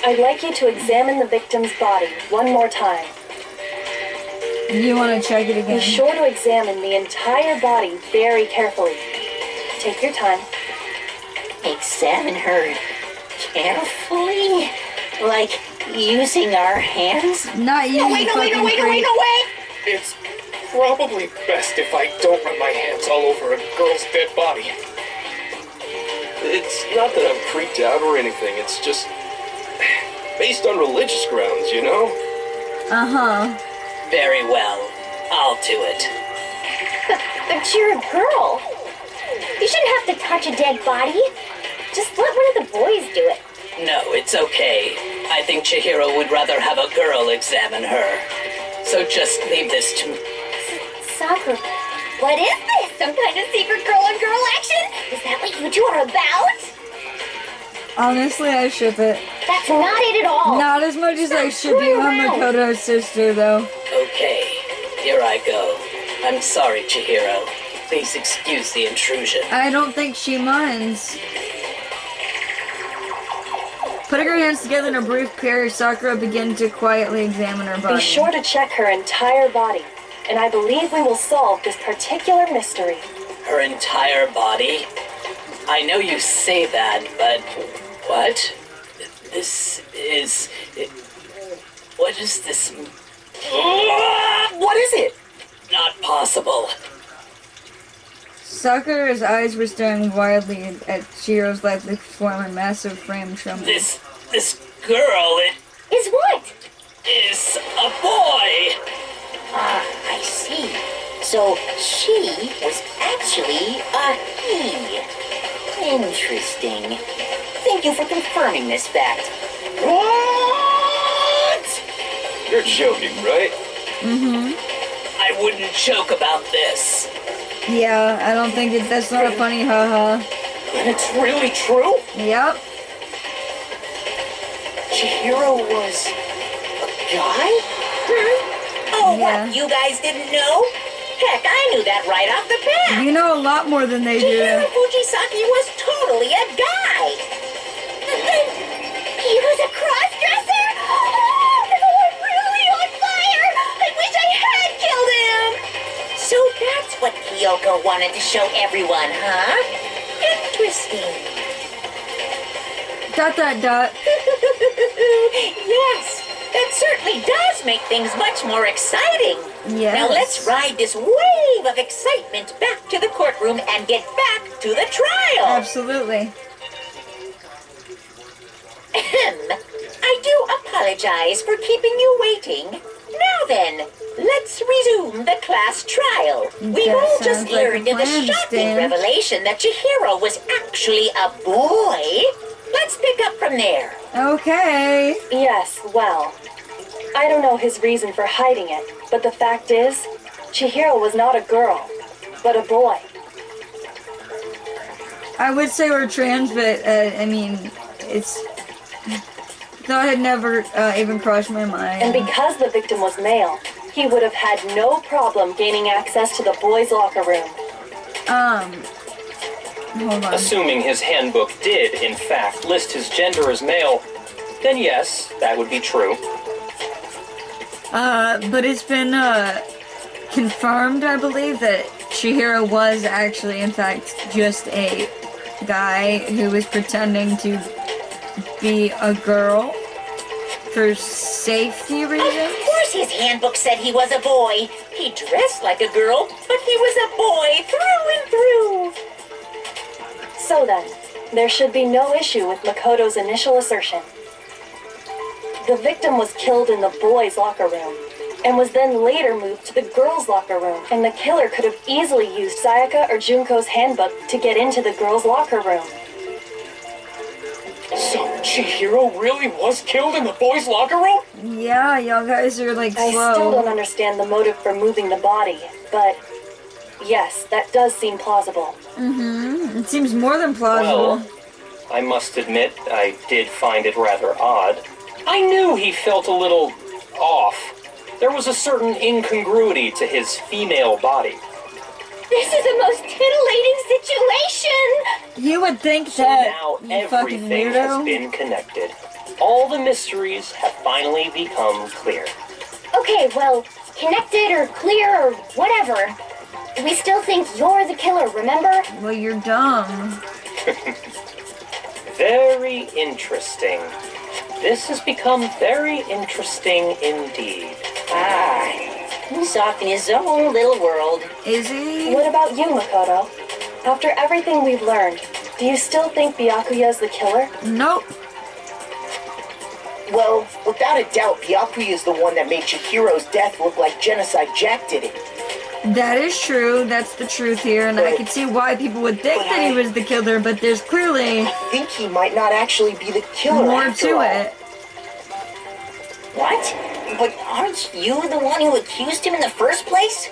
I'd like you to examine the victim's body one more time. You want to check it Be again? sure to examine the entire body very carefully. Take your time. Examine her carefully? Like using our hands? Not you. No, wait. It's probably best if I don't run my hands all over a girl's dead body. It's not that I'm freaked out or anything. It's just based on religious grounds, you know? Uh-huh. Very well. I'll do it. But you're a girl. You shouldn't have to touch a dead body. Just let one of the boys do it. No, it's okay. I think Chihiro would rather have a girl examine her. So just leave this to me. Sakura, what is this? Some kind of secret girl-on-girl action? Is that what you two are about? Honestly, I ship it. That's not it at all. Not as much as I ship you and Makoto's sister, though. Okay, here I go. I'm sorry, Chihiro. Please excuse the intrusion. I don't think she minds. Putting her hands together in a brief pair, Sakura began to quietly examine her body. Be sure to check her entire body, and I believe we will solve this particular mystery. Her entire body? I know you say that, but what? This is... What is this? What is it? Not possible. Sakura's eyes were staring wildly at Chihiro's lifeless form and massive frame trembling. This girl, it Is what? is a boy. Ah, I see. So she was actually a he. Interesting. Thank you for confirming this fact. What? You're joking, right? Mm-hmm. I wouldn't joke about this. Yeah, I don't think that's not a funny haha. And it's really true? Yep. Chihiro was a guy? Oh, Yeah. what? You guys didn't know? Heck, I knew that right off the bat. You know a lot more than they Chihiro do. Fujisaki was totally a guy. He was a cross-dresser? Oh, I'm really on fire! I wish I had killed him! So that's what Kyoko wanted to show everyone, huh? Interesting. ... Yes, that certainly does make things much more exciting. Yes. Now let's ride this wave of excitement back to the courtroom and get back to the trial. Absolutely. I do apologize for keeping you waiting. Now then, let's resume the class trial. We've That all just sounds like a learned of the plan, shocking Stan. revelation that Chihiro was actually a boy. Let's pick up from there. Okay. Yes, well, I don't know his reason for hiding it, but the fact is, Chihiro was not a girl, but a boy. I would say we're trans, but I mean, it's... Thought had never even crossed my mind. And because the victim was male, he would have had no problem gaining access to the boys' locker room. Hold on. Assuming his handbook did, in fact, list his gender as male, then yes, that would be true. But it's been, confirmed, I believe, that Chihiro was actually, in fact, just a guy who was pretending to be a girl for safety reasons. Of course his handbook said he was a boy. He dressed like a girl, but he was a boy through and through. So then, there should be no issue with Makoto's initial assertion. The victim was killed in the boys' locker room, and was then later moved to the girls' locker room, and the killer could have easily used Sayaka or Junko's handbook to get into the girls' locker room. So Chihiro really was killed in the boys' locker room? Yeah, y'all guys are like I slow. still don't understand the motive for moving the body, but yes, that does seem plausible. It seems more than plausible. Well, I must admit, I did find it rather odd. I knew he felt a little off. There was a certain incongruity to his female body. This is a most titillating situation! You would think So that, now you fucking everything has weirdo. been connected. All the mysteries have finally become clear. Okay, well, connected or clear or whatever. We still think you're the killer, remember? Well, you're dumb. Very interesting. This has become very interesting indeed. He's off in his own little world. Is he? What about you, Makoto? After everything we've learned, do you still think Byakuya's the killer? Nope. Well, without a doubt, Byakuya is the one that made Chihiro's death look like Genocide Jack did it. That is true. That's the truth here, and I can see why people would think that he was the killer, but there's clearly I think he might not actually be the killer more after to all. it. What? But aren't you the one who accused him in the first place?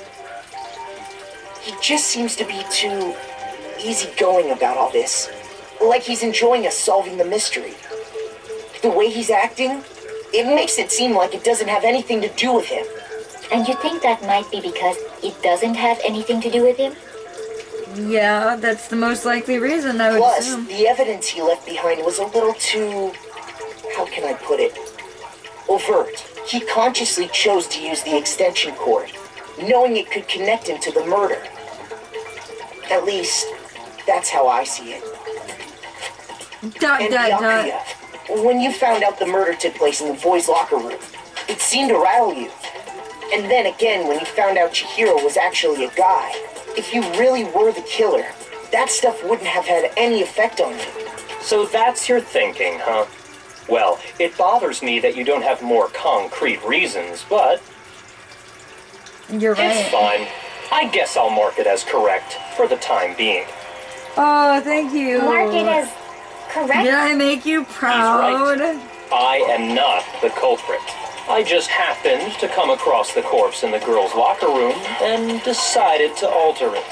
He just seems to be too easygoing about all this. Like he's enjoying us solving the mystery. The way he's acting, it makes it seem like it doesn't have anything to do with him. And you think that might be because it doesn't have anything to do with him? Yeah, that's the most likely reason, I would Plus, assume. the evidence he left behind was a little too... how can I put it? Overt. He consciously chose to use the extension cord, knowing it could connect him to the murder. At least, that's how I see it. And Byakuya, when you found out the murder took place in the boys' locker room, it seemed to rattle you. And then again, when you found out Chihiro was actually a guy, if you really were the killer, that stuff wouldn't have had any effect on you. So that's your thinking, huh? Well, it bothers me that you don't have more concrete reasons, but You're right. it's fine. I guess I'll mark it as correct for the time being. Oh, thank you. Mark it as correct? Did I make you proud? I am not the culprit. I just happened to come across the corpse in the girls' locker room and decided to alter it.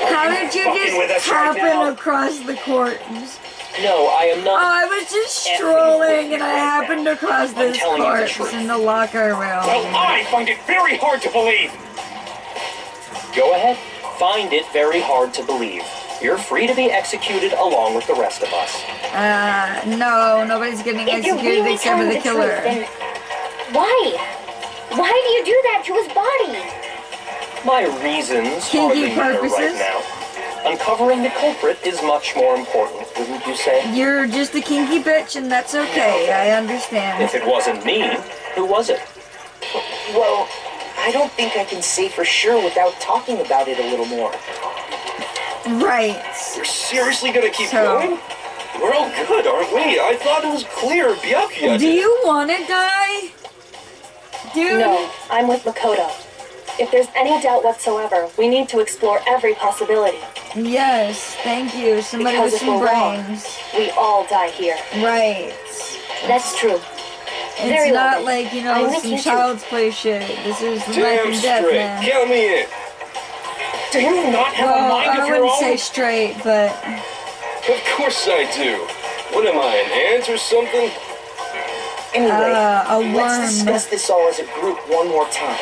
How did you fucking with us just right happen now? across the corpse? No, I am Oh, not. I was just strolling and I happened across I'm this telling you the corpse truth. in the locker room. Well, I find it very hard to believe. Go ahead. Find it very hard to believe. You're free to be executed along with the rest of us. No, nobody's getting If you're executed really except for telling the the killer. truth, then why? Why do you do that to his body? My reasons Kinky hardly matter right purposes? now. Uncovering the culprit is much more important, wouldn't you say? You're just a kinky bitch and that's okay, I If understand. it wasn't me, who was it? Well, I don't think I can say for sure without talking about it a little more. Right. We're seriously gonna keep So- going? We're all good, aren't we? I thought it was clear Byakuya Do did. you want to die? Dude? No, I'm with Makoto. If there's any doubt whatsoever, we need to explore every possibility. Yes, thank you. Somebody Because with if some we're wrong, brains. we all die here. Right. That's true. It's Very well not then. like, you I'm know, with some you too. child's play shit. This is life Damn and death, straight. man. Count me in. Do you not have a Well, mind I of your wouldn't own? say straight, but Of course I do. What am I, an ant or something? Anyway, a let's worm. discuss this all as a group one more time.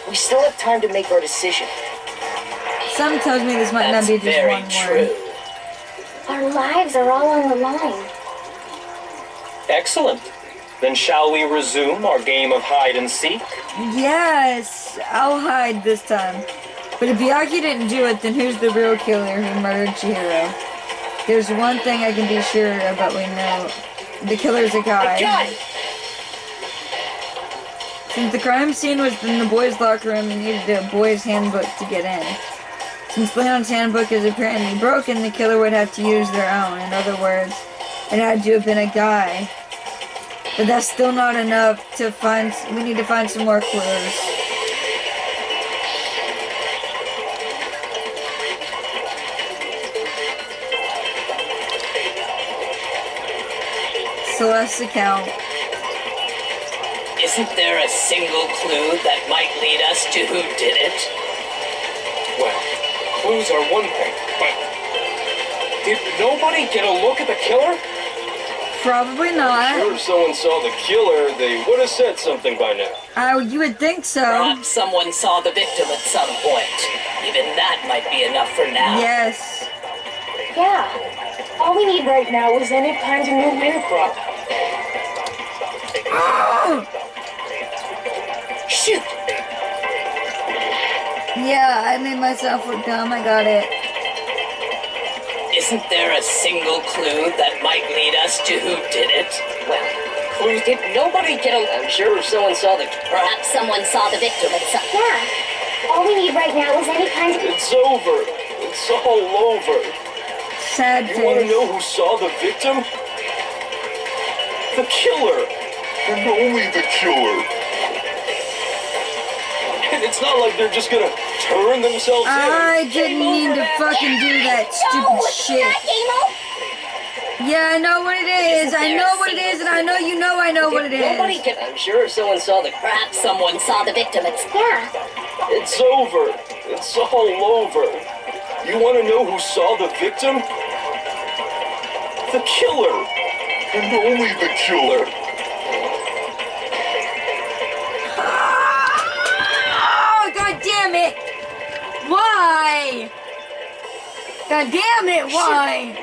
We still have time to make our decision. Something tells me this might That's not be just very one true. word. Our lives are all on the line. Excellent. Then shall we resume our game of hide and seek? Yes, I'll hide this time. But if Byakuya didn't do it, then who's the real killer who murdered Chihiro? There's one thing I can be sure about, we know. The killer's a guy. Since the crime scene was in the boys' locker room, they needed a boys' handbook to get in. Since Leon's handbook is apparently broken, the killer would have to use their own. In other words, it had to have been a guy. But that's still not enough to find. We need to find some more clues. Celeste's account. Isn't there a single clue that might lead us to who did it? Well, clues are one thing, but did nobody get a look at the killer? Probably not. Sure, if someone saw the killer, they would have said something by now. Oh, you would think so. Perhaps someone saw the victim at some point. Even that might be enough for now. Yes. Yeah. All we need right now is any kind of new weird prop. Oh! Shoot! Yeah, I made myself look dumb. I got it. Isn't there a single clue that might lead us to who did it? Well, clues did nobody get a... I'm sure if someone saw the... Perhaps someone saw the victim at some... Yeah. All we need right now is any kind of... It's over. It's all over. Sad You want to face. know who saw the victim? The killer. And only the killer. And it's not like they're just gonna turn themselves I didn't mean to fucking do that stupid shit. Yeah, I know what it is. I know what it is, and I know you know I know what it Nobody is. get... I'm sure if someone saw the... Perhaps someone saw the victim at... Yeah. It's over. It's all over. You want to know who saw the victim? The killer. And only the killer. Oh, god damn it! Why? God damn it, why?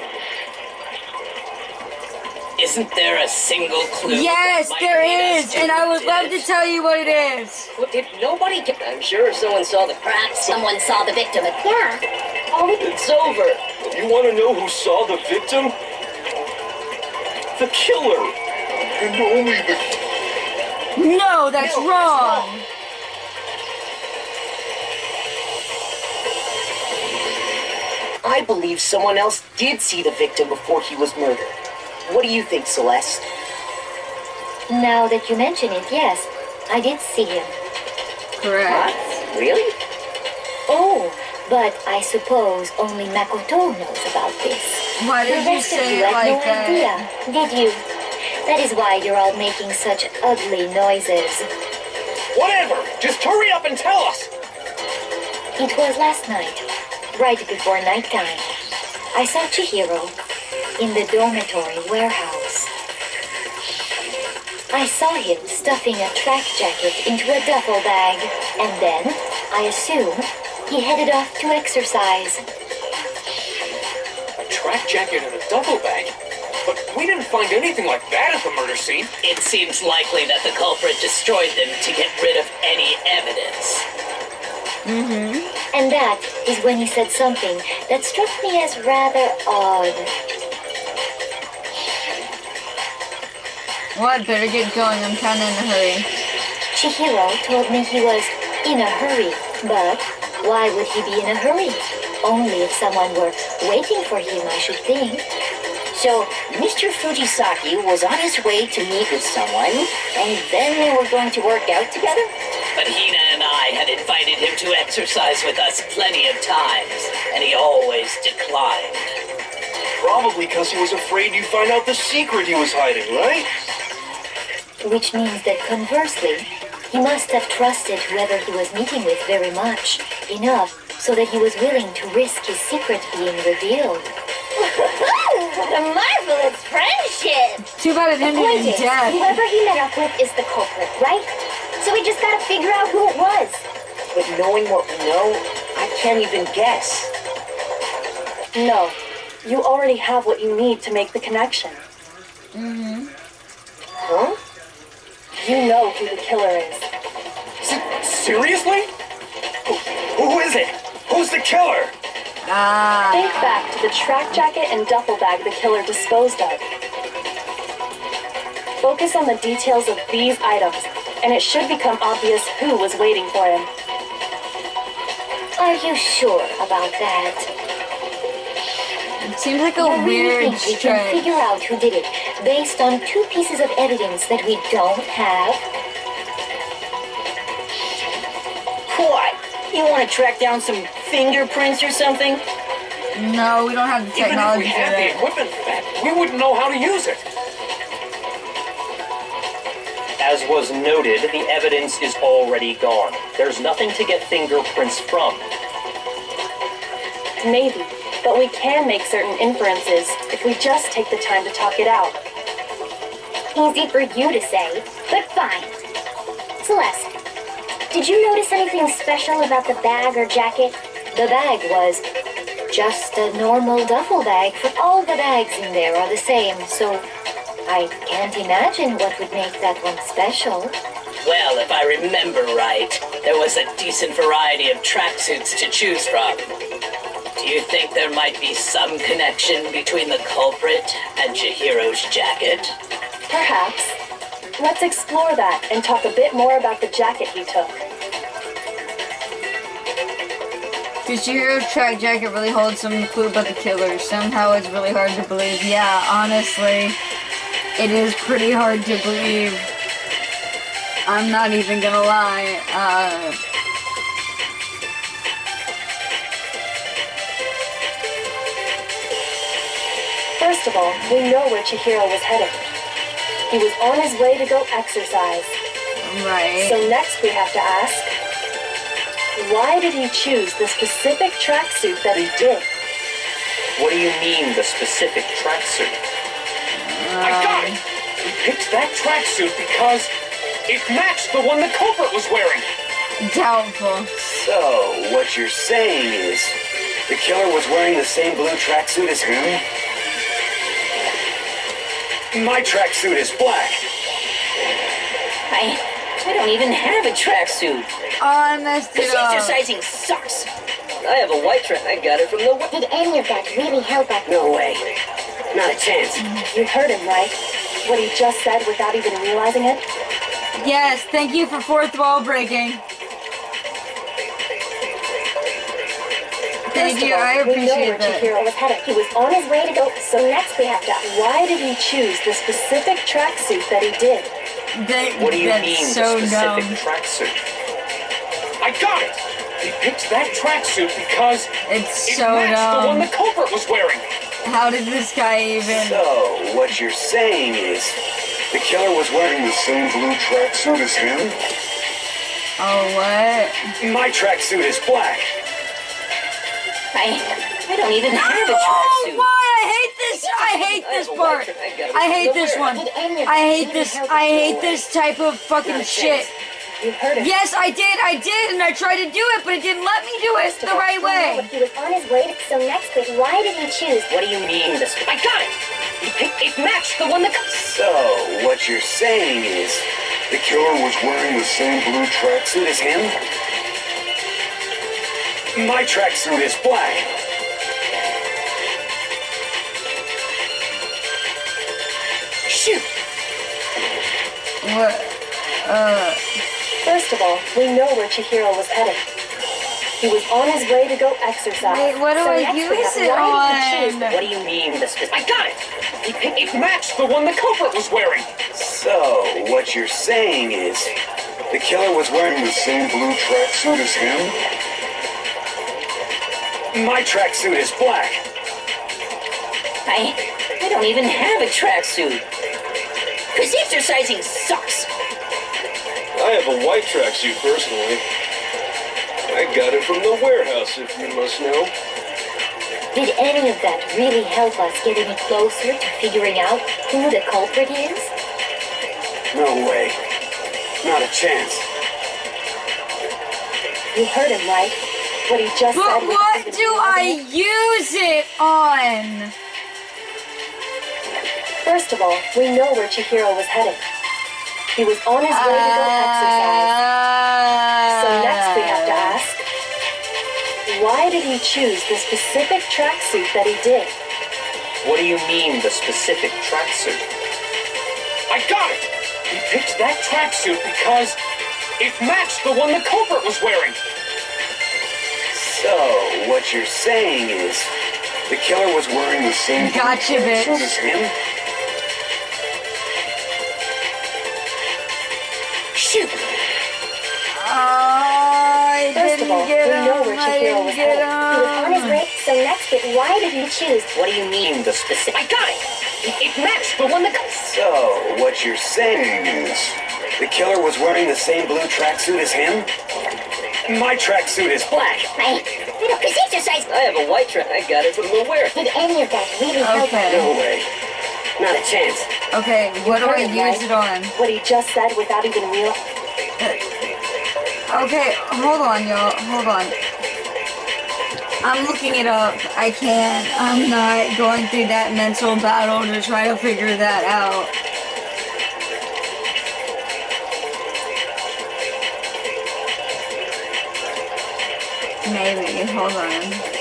Isn't there a single clue? Yes, that might there lead us is, to and I who would did love it? to tell you what it is. Did nobody get... I'm sure if someone saw the... Perhaps someone saw the victim at... Yeah. All we... It's over. You want to know who saw the victim? The killer. And only the... No, that's wrong. I believe someone else did see the victim before he was murdered. What do you think, Celeste? Now that you mention it, yes. I did see him. Correct. Really? Oh, but I suppose only Makoto knows about this. Why The did you rest of say you it had like no that? idea, did you? That is why you're all making such ugly noises. Whatever! Just hurry up and tell us! It was last night, right before nighttime. I saw Chihiro in the dormitory warehouse. I saw him stuffing a track jacket into a duffel bag, and then, I assume, he headed off to exercise. A track jacket and a duffel bag? But we didn't find anything like that at the murder scene. It seems likely that the culprit destroyed them to get rid of any evidence. And that is when he said something that struck me as rather odd. Well, I'd better get going. I'm kind of in a hurry. Chihiro told me he was in a hurry, but why would he be in a hurry? Only if someone were waiting for him, I should think. So, Mr. Fujisaki was on his way to meet with someone, and then they were going to work out together? But Hina and I had invited him to exercise with us plenty of times, and he always declined. Probably because he was afraid you'd find out the secret he was hiding, right? Which means that conversely, he must have trusted whoever he was meeting with very much, enough so that he was willing to risk his secret being revealed. What a marvelous friendship! Too bad it ended Point in is, death. whoever he met up with is the culprit, right? So we just gotta figure out who it was. But knowing what we know, I can't even guess. No, you already have what you need to make the connection. Huh? You know who the killer is. Seriously? Who is it? Who's the killer? Think back to the track jacket and duffel bag the killer disposed of. Focus on the details of these items, and it should become obvious who was waiting for him. Are you sure about that? It seems like a You really weird think we can stretch. figure out who did it based on 2 pieces of evidence that we don't have? What? You want to track down some fingerprints or something? No, we don't have the Even if technology we for had the that. equipment for that, we wouldn't know how to use it. As was noted, the evidence is already gone. There's nothing to get fingerprints from. Maybe, but we can make certain inferences if we just take the time to talk it out. Easy for you to say, but fine. Celeste, did you notice anything special about the bag or jacket? The bag was just a normal duffel bag, for all the bags in there are the same, so I can't imagine what would make that one special. Well, if I remember right, there was a decent variety of tracksuits to choose from. Do you think there might be some connection between the culprit and Chihiro's jacket? Perhaps. Let's explore that and talk a bit more about the jacket he took. Chihiro's track jacket really holds some clue about the killer. Somehow it's really hard to believe. Yeah, honestly, it is pretty hard to believe. I'm not even gonna lie. First of all, we know where Chihiro was headed. He was on his way to go exercise. Right. So next we have to ask, why did he choose the specific tracksuit that he did? What do you mean, the specific tracksuit? I got it! He picked that tracksuit because it matched the one the culprit was wearing. Doubtful. So, what you're saying is, the killer was wearing the same blue tracksuit as him? My tracksuit is black. I don't even have a tracksuit. Oh, I messed it This up. exercising sucks. I have a white track. I got it from the... Did any of that really help us? No way. Not a chance. You heard him, right? What he just said without even realizing it? Yes, thank you for fourth wall breaking. Thank you, I we know appreciate where that. Chihiro was headed. He was on his way to go. So next we have to, why did he choose the specific tracksuit that he did? What do you That's mean, so the specific dumb. tracksuit? I got it! He picked that tracksuit because It's it so matched the one dumb. the culprit was wearing. How did this guy even... So, what you're saying is, the killer was wearing the same blue tracksuit as him? Oh, what? My tracksuit is black. I don't even have a Oh, tracksuit. why? I hate this! I hate this part! I hate this one! I hate this! I hate this type of fucking shit! You heard him. Yes, I did, and I tried to do it, but it didn't let me do it the right way! He was on his way to... So next week, why did he choose... What do you mean, this... I got it! It matched the one that... So, what you're saying is, the killer was wearing the same blue tracksuit as him? My tracksuit is black. Shoot! What? First of all, we know where Chihiro was headed. He was on his way to go exercise. Wait, what do So I next we use have, it why did he choose on? What do you mean, this... I got it! It matched the one the culprit was wearing. So, what you're saying is, the killer was wearing the same blue tracksuit as him? My tracksuit is black. I don't even have a tracksuit. This exercising sucks. I have a white tracksuit personally. I got it from the warehouse, if you must know. Did any of that really help us get any closer to figuring out who the culprit is? No way. Not a chance. You heard him, right? What he just But said. what do I use it on? First of all, we know where Chihiro was headed. He was on his way to go exercise. So next we have to ask, why did he choose the specific tracksuit that he did? What do you mean, the specific tracksuit? I got it! He picked that tracksuit because it matched the one the culprit was wearing. So, what you're saying is, the killer was wearing the same blue Gotcha, bitch. tracksuit as him? Shoot! I First of all, didn't get we know him. where I Chihiro didn't was get headed. He was on his him. Wait, so next week, why did he choose... What do you mean, the specific... I got it! It matched the one that... So, what you're saying is, the killer was wearing the same blue tracksuit as him? My tracksuit is black. This exercise... I have a white track. I got it from the warehouse. Did any of that really help us? Okay. No way. Not a chance. Okay, what do I heard him, use right? it on? What he just said without even real. Okay, hold on, y'all. Hold on. I'm looking it up. I can't. I'm not going through that mental battle to try to figure that out. Maybe. Hold on.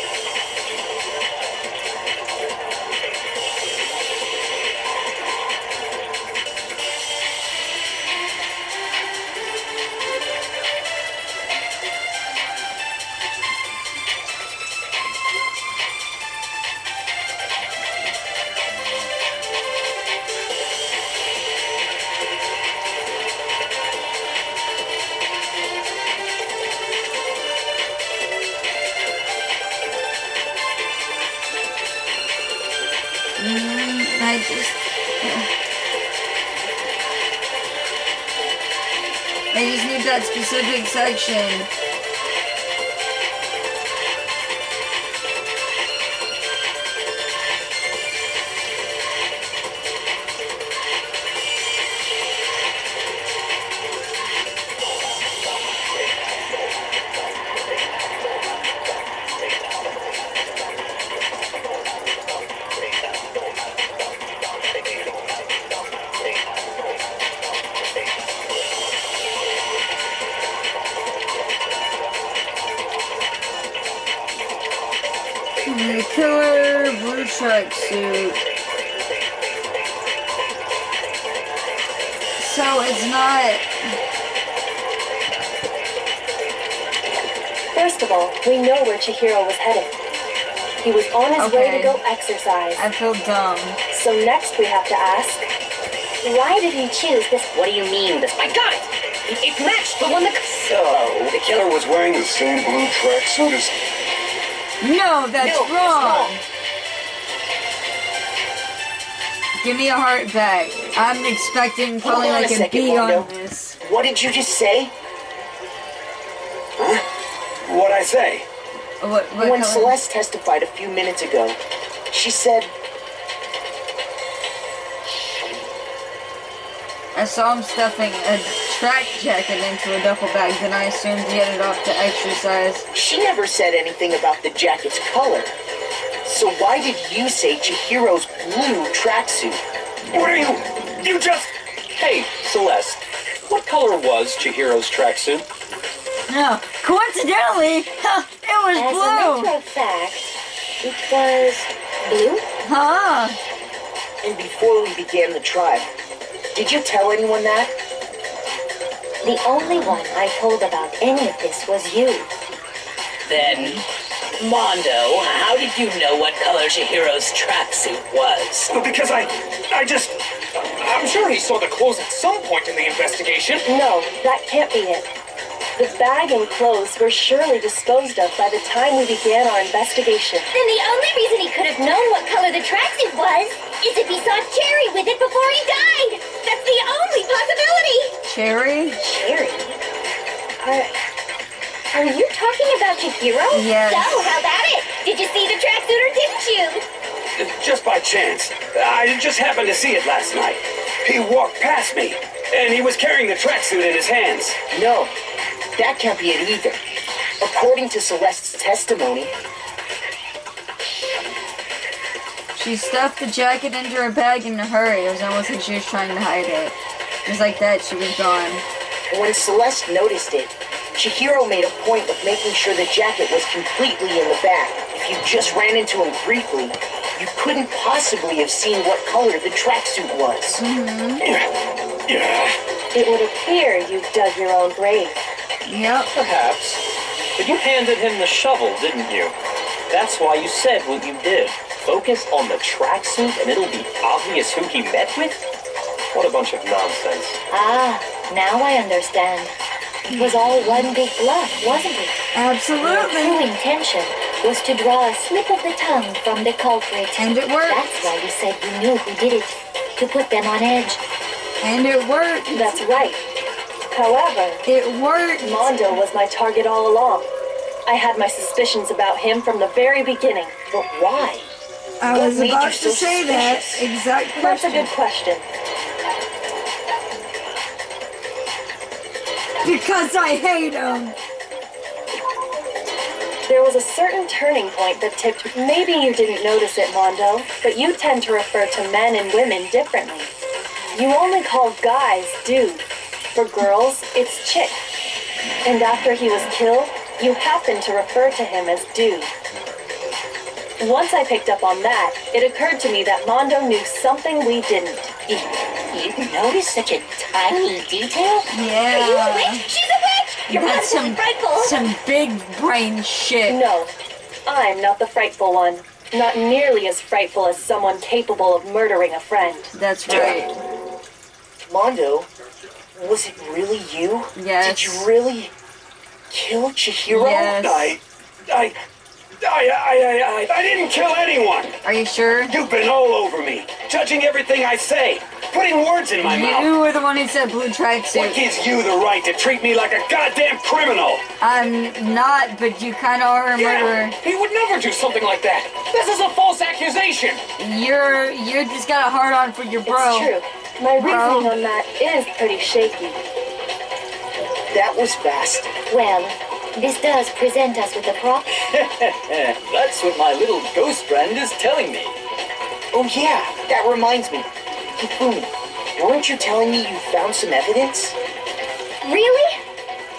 I just need that specific section. The killer blue tracksuit. So it's not. First of all, we know where Chihiro was headed. He was on his way to go exercise. I feel dumb. So next we have to ask, why did he choose this? What do you mean, this? My God! It matched the one that... So, the killer was wearing the same blue tracksuit as... No, that's wrong. Give me a heart back. I'm expecting probably Hold on like a a second, B on Mondo. this. What did you just say? Huh? What'd I say? What When color? Celeste testified a few minutes ago, she said... I saw him stuffing a track jacket into a duffel bag, then I assumed he headed off to exercise. She never said anything about the jacket's color. So why did you say Chihiro's blue tracksuit? What are you... You just... Hey, Celeste, what color was Chihiro's tracksuit? No, coincidentally, it was As blue. a matter of fact, it was blue. Huh? And before we began the trial, did you tell anyone that? The only one I told about any of this was you. Then, Mondo, how did you know what color Chihiro's tracksuit was? Well, because I just... I'm sure he saw the clothes at some point in the investigation. No, that can't be it. The bag and clothes were surely disposed of by the time we began our investigation. Then the only reason he could have known what color the tracksuit was is if he saw Cherry with it before he died. That's the only possibility. Cherry? Cherry? Are you talking about Chihiro? Yes. So, how about it? Did you see the tracksuit or didn't you? Just by chance. I just happened to see it last night. He walked past me, and he was carrying the tracksuit in his hands. No, that can't be it either. According to Celeste's testimony, She stuffed the jacket into her bag in a hurry. It was almost like she was trying to hide it. Just like that, she was gone. when Celeste noticed it, Chihiro made a point of making sure the jacket was completely in the back. If you just ran into him briefly, you couldn't possibly have seen what color the tracksuit was. It would appear you've dug your own grave. Yep. Perhaps. But you handed him the shovel, didn't you? That's why you said what you did. Focus on the tracksuit and it'll be obvious who he met with? What a bunch of nonsense. Ah, now I understand. It was all one big bluff, wasn't it? Your Absolutely. true intention was to draw a slip of the tongue from the culprit. And it worked. That's why you said you knew who did it, to put them on edge. And it worked. That's right. However, It worked. Mondo was my target all along. I had my suspicions about him from the very beginning. But why? I What was made about you to so say that suspicious? exact That's a question. good question. Because I hate him. There was a certain turning point that tipped. Maybe you didn't notice it, Mondo, but you tend to refer to men and women differently. You only call guys dude. For girls, it's chick. And after he was killed, you happened to refer to him as dude. Once I picked up on that, it occurred to me that Mondo knew something we didn't. You noticed such a tiny detail? Yeah. Are you a witch? She's a witch! You're That's absolutely frightful! some big brain shit. No, I'm not the frightful one. Not nearly as frightful as someone capable of murdering a friend. That's right. Mondo, was it really you? Yes. Did you really kill Chihiro? Yes. I didn't kill anyone. Are you sure? You've been all over me, judging everything I say, putting words in my mouth. You were the one who said blue What tracksuit. gives you the right to treat me like a goddamn criminal? I'm not, but you kind of are a murderer. He would never do something like that. This is a false accusation. You're just got a hard on for your bro. It's true. My reasoning on that is pretty shaky. That was fast. Well, this does present us with a problem. That's what my little ghost friend is telling me. Oh yeah, that reminds me. Hifumi, weren't you telling me you found some evidence? Really?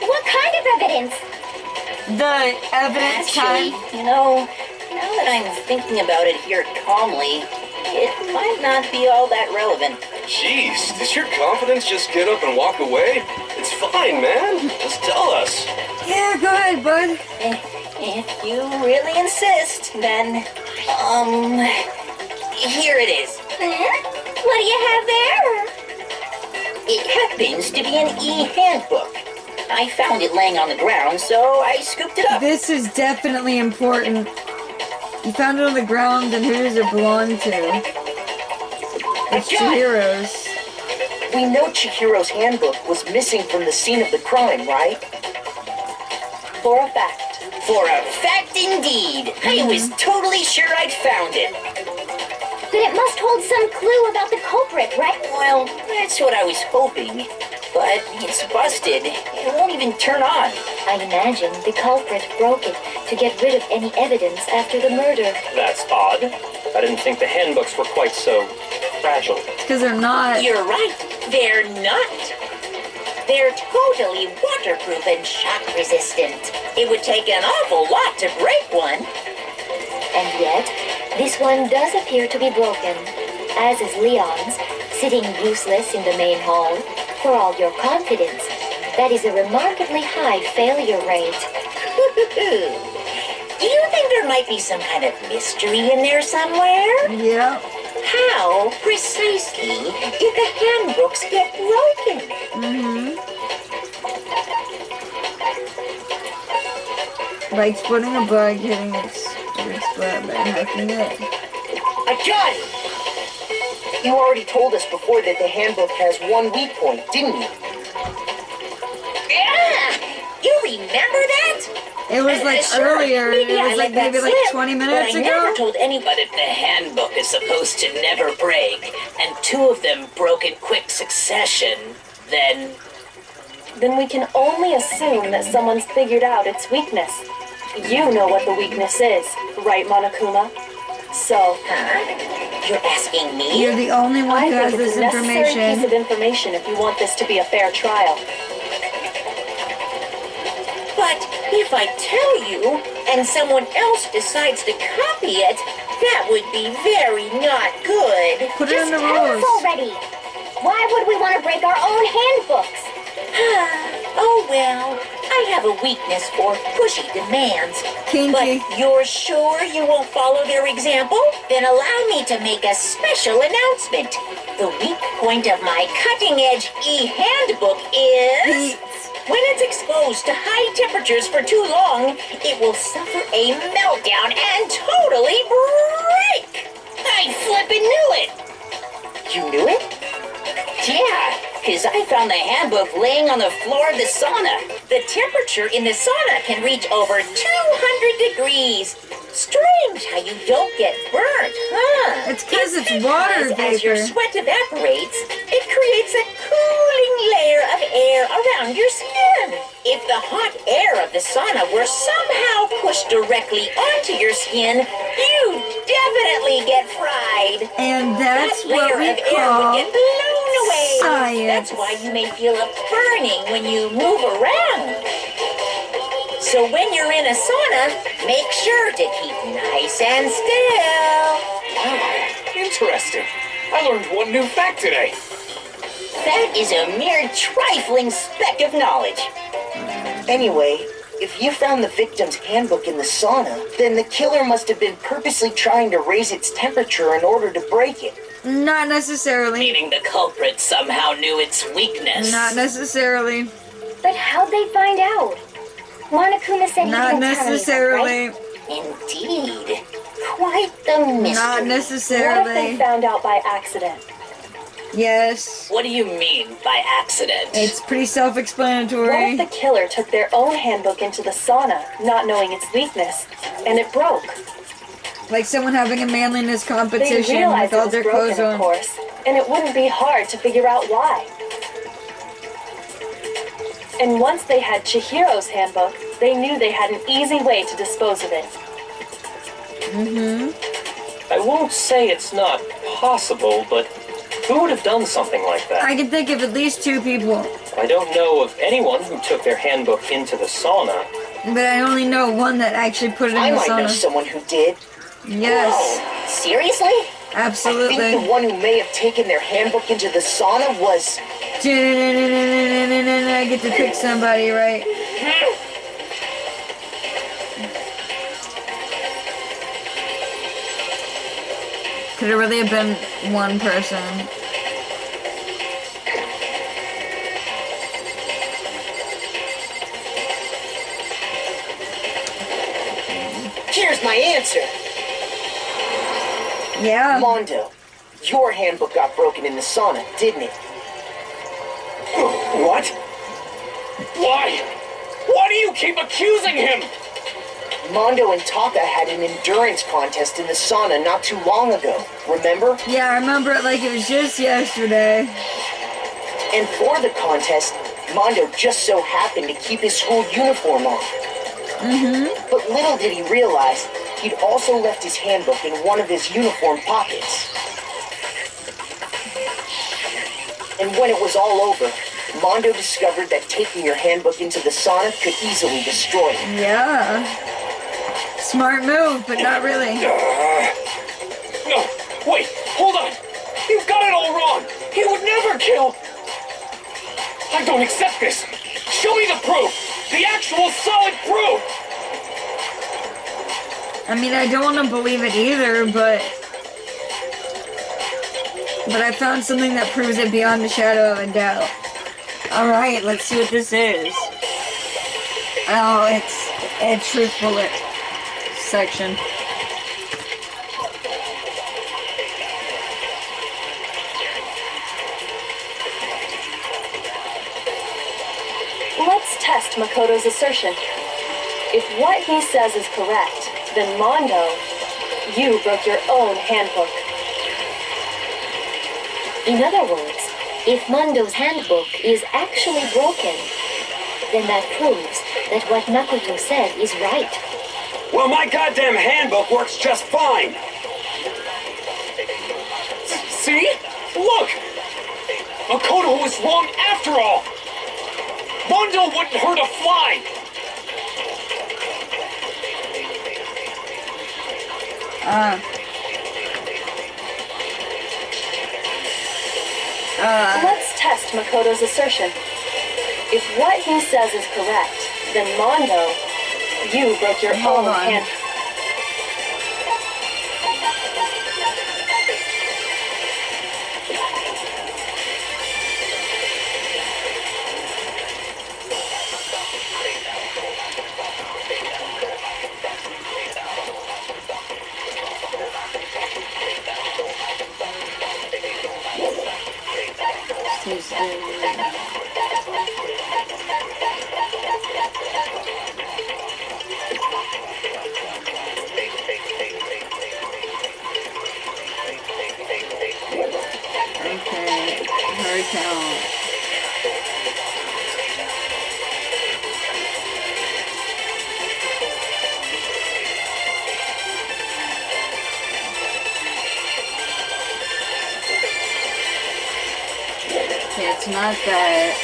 What kind of evidence? The evidence Actually, time. you know, now that I'm thinking about it here calmly, it might not be all that relevant. Jeez, does your confidence just get up and walk away? It's fine, man. Just tell us. Yeah, go ahead, bud. If you really insist, then, here it is. What do you have there? It happens to be an e-handbook. I found it laying on the ground, so I scooped it up. This is definitely important. You found it on the ground, and who does it belong to? It's Chihiro's. We know Chihiro's handbook was missing from the scene of the crime, right? For a fact. For a fact indeed. I was totally sure I'd found it. But it must hold some clue about the culprit, right? Well, that's what I was hoping. But it's busted. It won't even turn on. I imagine the culprit broke it to get rid of any evidence after the murder. That's odd. I didn't think the handbooks were quite so fragile. Because they're not. You're right. They're not. They're totally waterproof and shock resistant. It would take an awful lot to break one. And yet, this one does appear to be broken, as is Leon's, sitting useless in the main hall. For all your confidence, that is a remarkably high failure rate. Do you think there might be some kind of mystery in there somewhere? Yeah. How precisely did the handbooks get broken? By exploiting a bug, hitting its spot by hacking it. I got it! You already told us before that the handbook has one weak point, didn't you? Yeah! You remember that? It was like Sure, earlier. maybe It I was like let that maybe like slip, 20 minutes but I ago. never told anybody. But if the handbook is supposed to never break, and two of them broke in quick succession, then Then we can only assume that someone's figured out its weakness. You know what the weakness is, right, Monokuma? So, You're asking me? You're the only one I who has think it's this a necessary piece information. of information if you want this to be a fair trial. But if I tell you, and someone else decides to copy it, that would be very not good. Put it in the Tell us rules. already. Why would we want to break our own handbooks? Oh well, I have a weakness for pushy demands. Kinky. But you're sure you won't follow their example? Then allow me to make a special announcement. The weak point of my cutting-edge e-handbook is... When it's exposed to high temperatures for too long, it will suffer a meltdown and totally break! I flippin' knew it! You knew it? Yeah, because I found the handbook laying on the floor of the sauna. The temperature in the sauna can reach over 200 degrees. Strange how you don't get burnt, huh? It's because it's water As your vapor. sweat evaporates, it creates a cooling layer of air around your skin. If the hot air of the sauna were somehow pushed directly onto your skin, you'd definitely get fried. And that's That what layer we of air would call get blown away. science. That's why you may feel a burning when you move around. So when you're in a sauna, make sure to keep nice and still. Wow, interesting. I learned one new fact today. That is a mere trifling speck of knowledge. Anyway, if you found the victim's handbook in the sauna, then the killer must have been purposely trying to raise its temperature in order to break it. Not necessarily. Meaning the culprit somehow knew its weakness. Not necessarily. But how'd they find out? Monokuma said he Not didn't tell anyone, necessarily. right? Indeed. Quite the mystery. Not What if they necessarily. found out by accident? Yes. What do you mean by accident? It's pretty What self-explanatory. if the killer took their own handbook into the sauna, not knowing its weakness, and it broke? Like someone having a manliness They competition realized with it all was their broken, clothes of on. course, and it wouldn't be hard to figure out why. And once they had Chihiro's handbook, they knew they had an easy way to dispose of it. I won't say it's not possible, but who would have done something like that? I can think of at least 2 people, I don't know of anyone who took their handbook into the sauna. but I only know one that actually put it in I the might know sauna. someone who did. Yes, Seriously? I think the absolutely. one who may have taken their handbook into the sauna was... I get to pick somebody, right? Could it really have been one person? Here's my answer. Yeah. Mondo, your handbook got broken in the sauna, didn't it? What? Why? Why do you keep accusing him? Mondo and Taka had an endurance contest in the sauna not too long ago, remember? Yeah, I remember it like it was just yesterday. And for the contest, Mondo just so happened to keep his school uniform on. But little did he realize, he'd also left his handbook in one of his uniform pockets. And when it was all over, Mondo discovered that taking your handbook into the sauna could easily destroy it. Yeah. Smart move, but not really. No, wait, hold on. You've got it all wrong. He would never kill. I don't accept this. Show me the proof. The actual solid proof. I mean, I don't want to believe it either, but I found something that proves it beyond a shadow of a doubt. Alright, let's see what this is. Oh, it's a truth bullet section. Let's test Makoto's assertion. If what he says is correct, then Mondo, you broke your own handbook. In other words, if Mondo's handbook is actually broken, then that proves that what Makoto said is right. Well, my goddamn handbook works just fine. See? Look! Makoto was wrong after all. Mondo wouldn't hurt a fly. Let's test Makoto's assertion. If what he says is correct, then Mondo, you broke your Hold own on. hand. it's not that.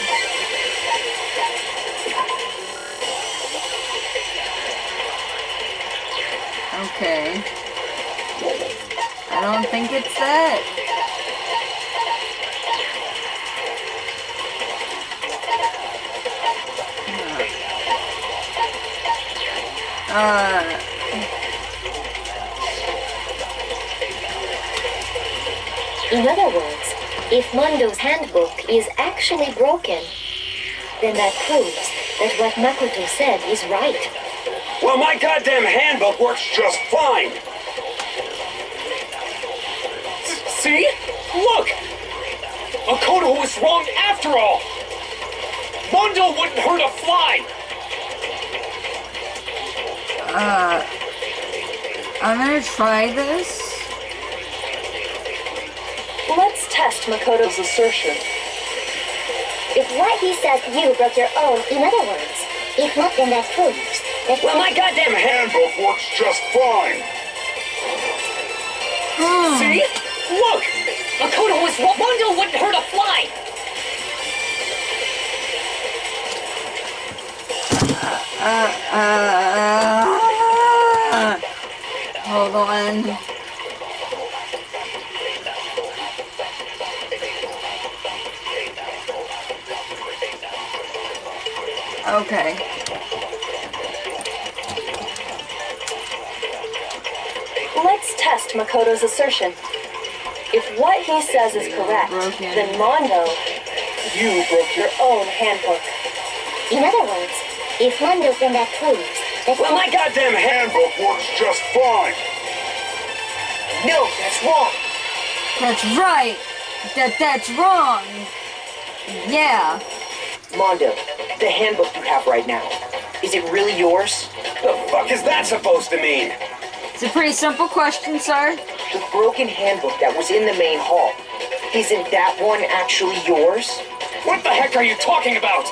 Okay. I don't think it's that. In other words, if Mondo's handbook is actually broken, then that proves that what Makoto said is right. Well, my goddamn handbook works just fine. See? Look! Makoto was wrong after all! Mondo wouldn't hurt a fly! I'm gonna try this. Let's test Makoto's assertion. If what he says you broke your own, in other words, if not, then that proves that... Well, my goddamn handbook works just fine. See? Look! Makoto was wrong. Mondo wouldn't hurt a fly! Hold on. Okay. Let's test Makoto's assertion. If what he says is correct, then Mondo, you broke your own handbook. In other words, if Mondo, then that proves that... Well, my goddamn handbook works just fine. No, that's wrong. That's right. That's wrong. Yeah. Mondo, the handbook you have right now, is it really yours? The fuck is that supposed to mean? It's a pretty simple question, sir. The broken handbook that was in the main hall, isn't that one actually yours? What the heck are you talking about?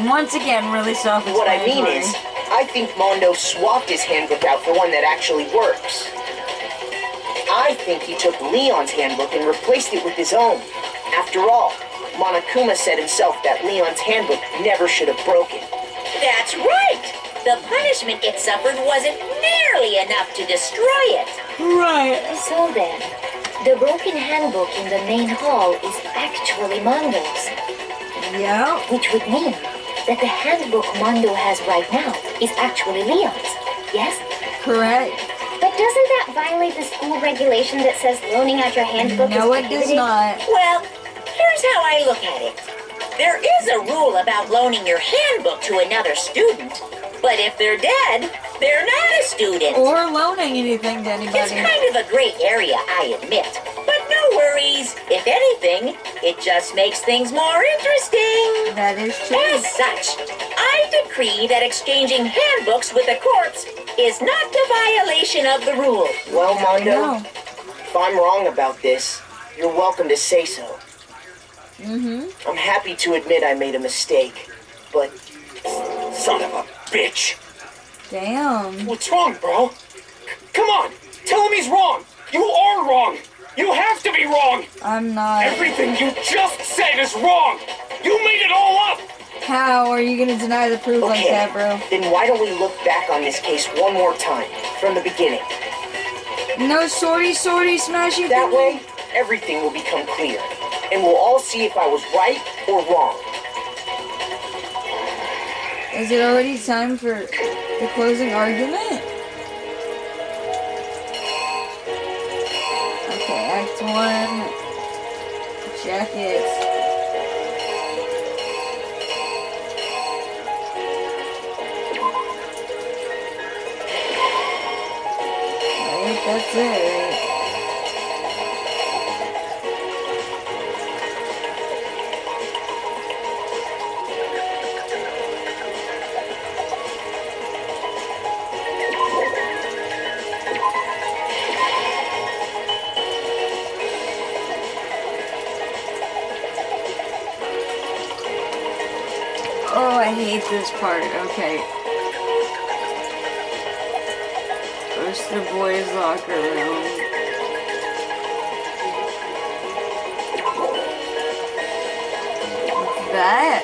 Once again, really self-explanatory. What I mean is, I think Mondo swapped his handbook out for one that actually works. I think he took Leon's handbook and replaced it with his own. After all, Monokuma said himself that Leon's handbook never should have broken. That's right! The punishment it suffered wasn't nearly enough to destroy it. Right. So then, the broken handbook in the main hall is actually Mondo's. Yeah. Which would mean that the handbook Mondo has right now is actually Leon's. Yes? Correct. But doesn't that violate the school regulation that says loaning out your handbook is No, it prohibited? does not. Well, here's how I look at it. There is a rule about loaning your handbook to another student, but if they're dead, they're not a student. Or loaning anything to anybody. It's kind of a gray area, I admit. But no worries. If anything, it just makes things more interesting. That is true. As such, I decree that exchanging handbooks with a corpse is not a violation of the rule. Well, Mondo, No. if I'm wrong about this, you're welcome to say so. I'm happy to admit I made a mistake, but... Son of a bitch. Damn. What's wrong, bro? Come on! Tell him he's wrong! You are wrong! You have to be wrong! I'm not. Everything you just said is wrong! You made it all up! How are you gonna deny the proof like Okay, that, bro? then why don't we look back on this case one more time, from the beginning? No sorty smashy That thing? way, everything will become clear, and we'll all see if I was right or wrong. Is it already time for the closing argument? Okay, Act 1. Jackets. Right, that's it. Oh, I hate this part. Okay. Goes to the boys' locker room. that.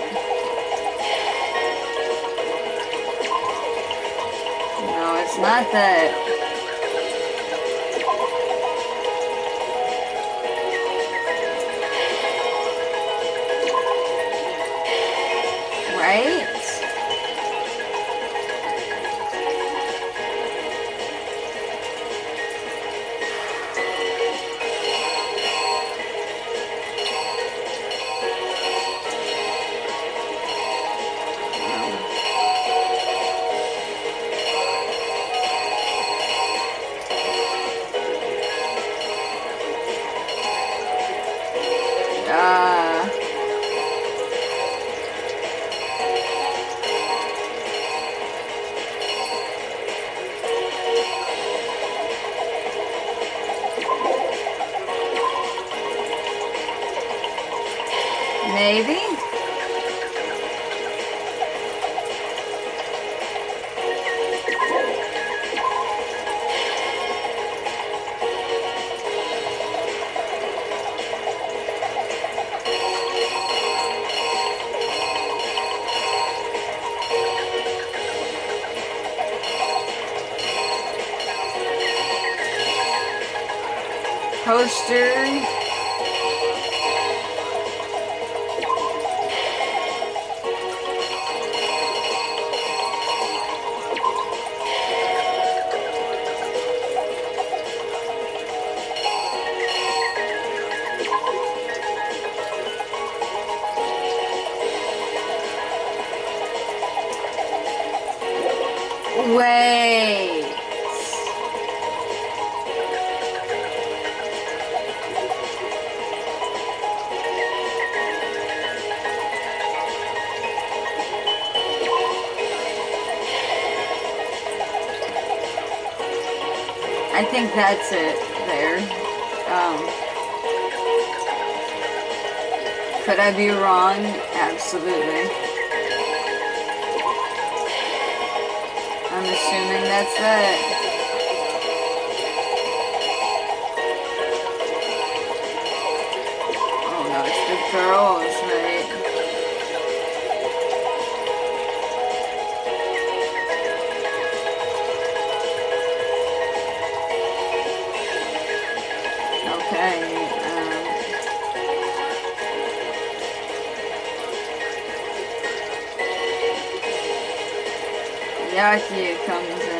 No, it's not that. Right? Maybe? Poster. Wait. I think that's it there. Could I be wrong? Absolutely. I'm assuming that's it. Oh no, it's the girls, right? Okay, Yaki comes in.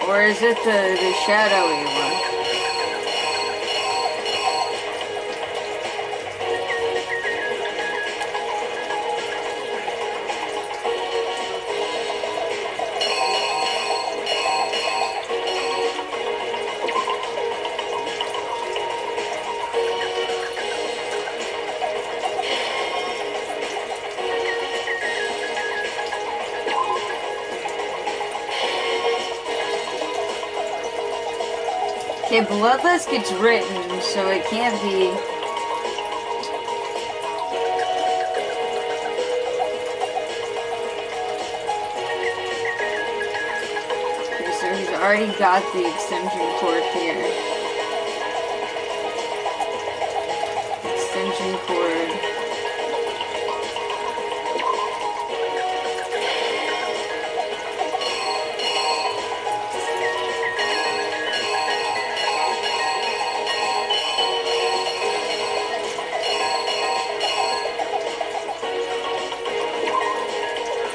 Or is it the shadowy one? Okay, Bloodless gets written, so it can't be... Okay, so he's already got the extension cord here. Extension cord.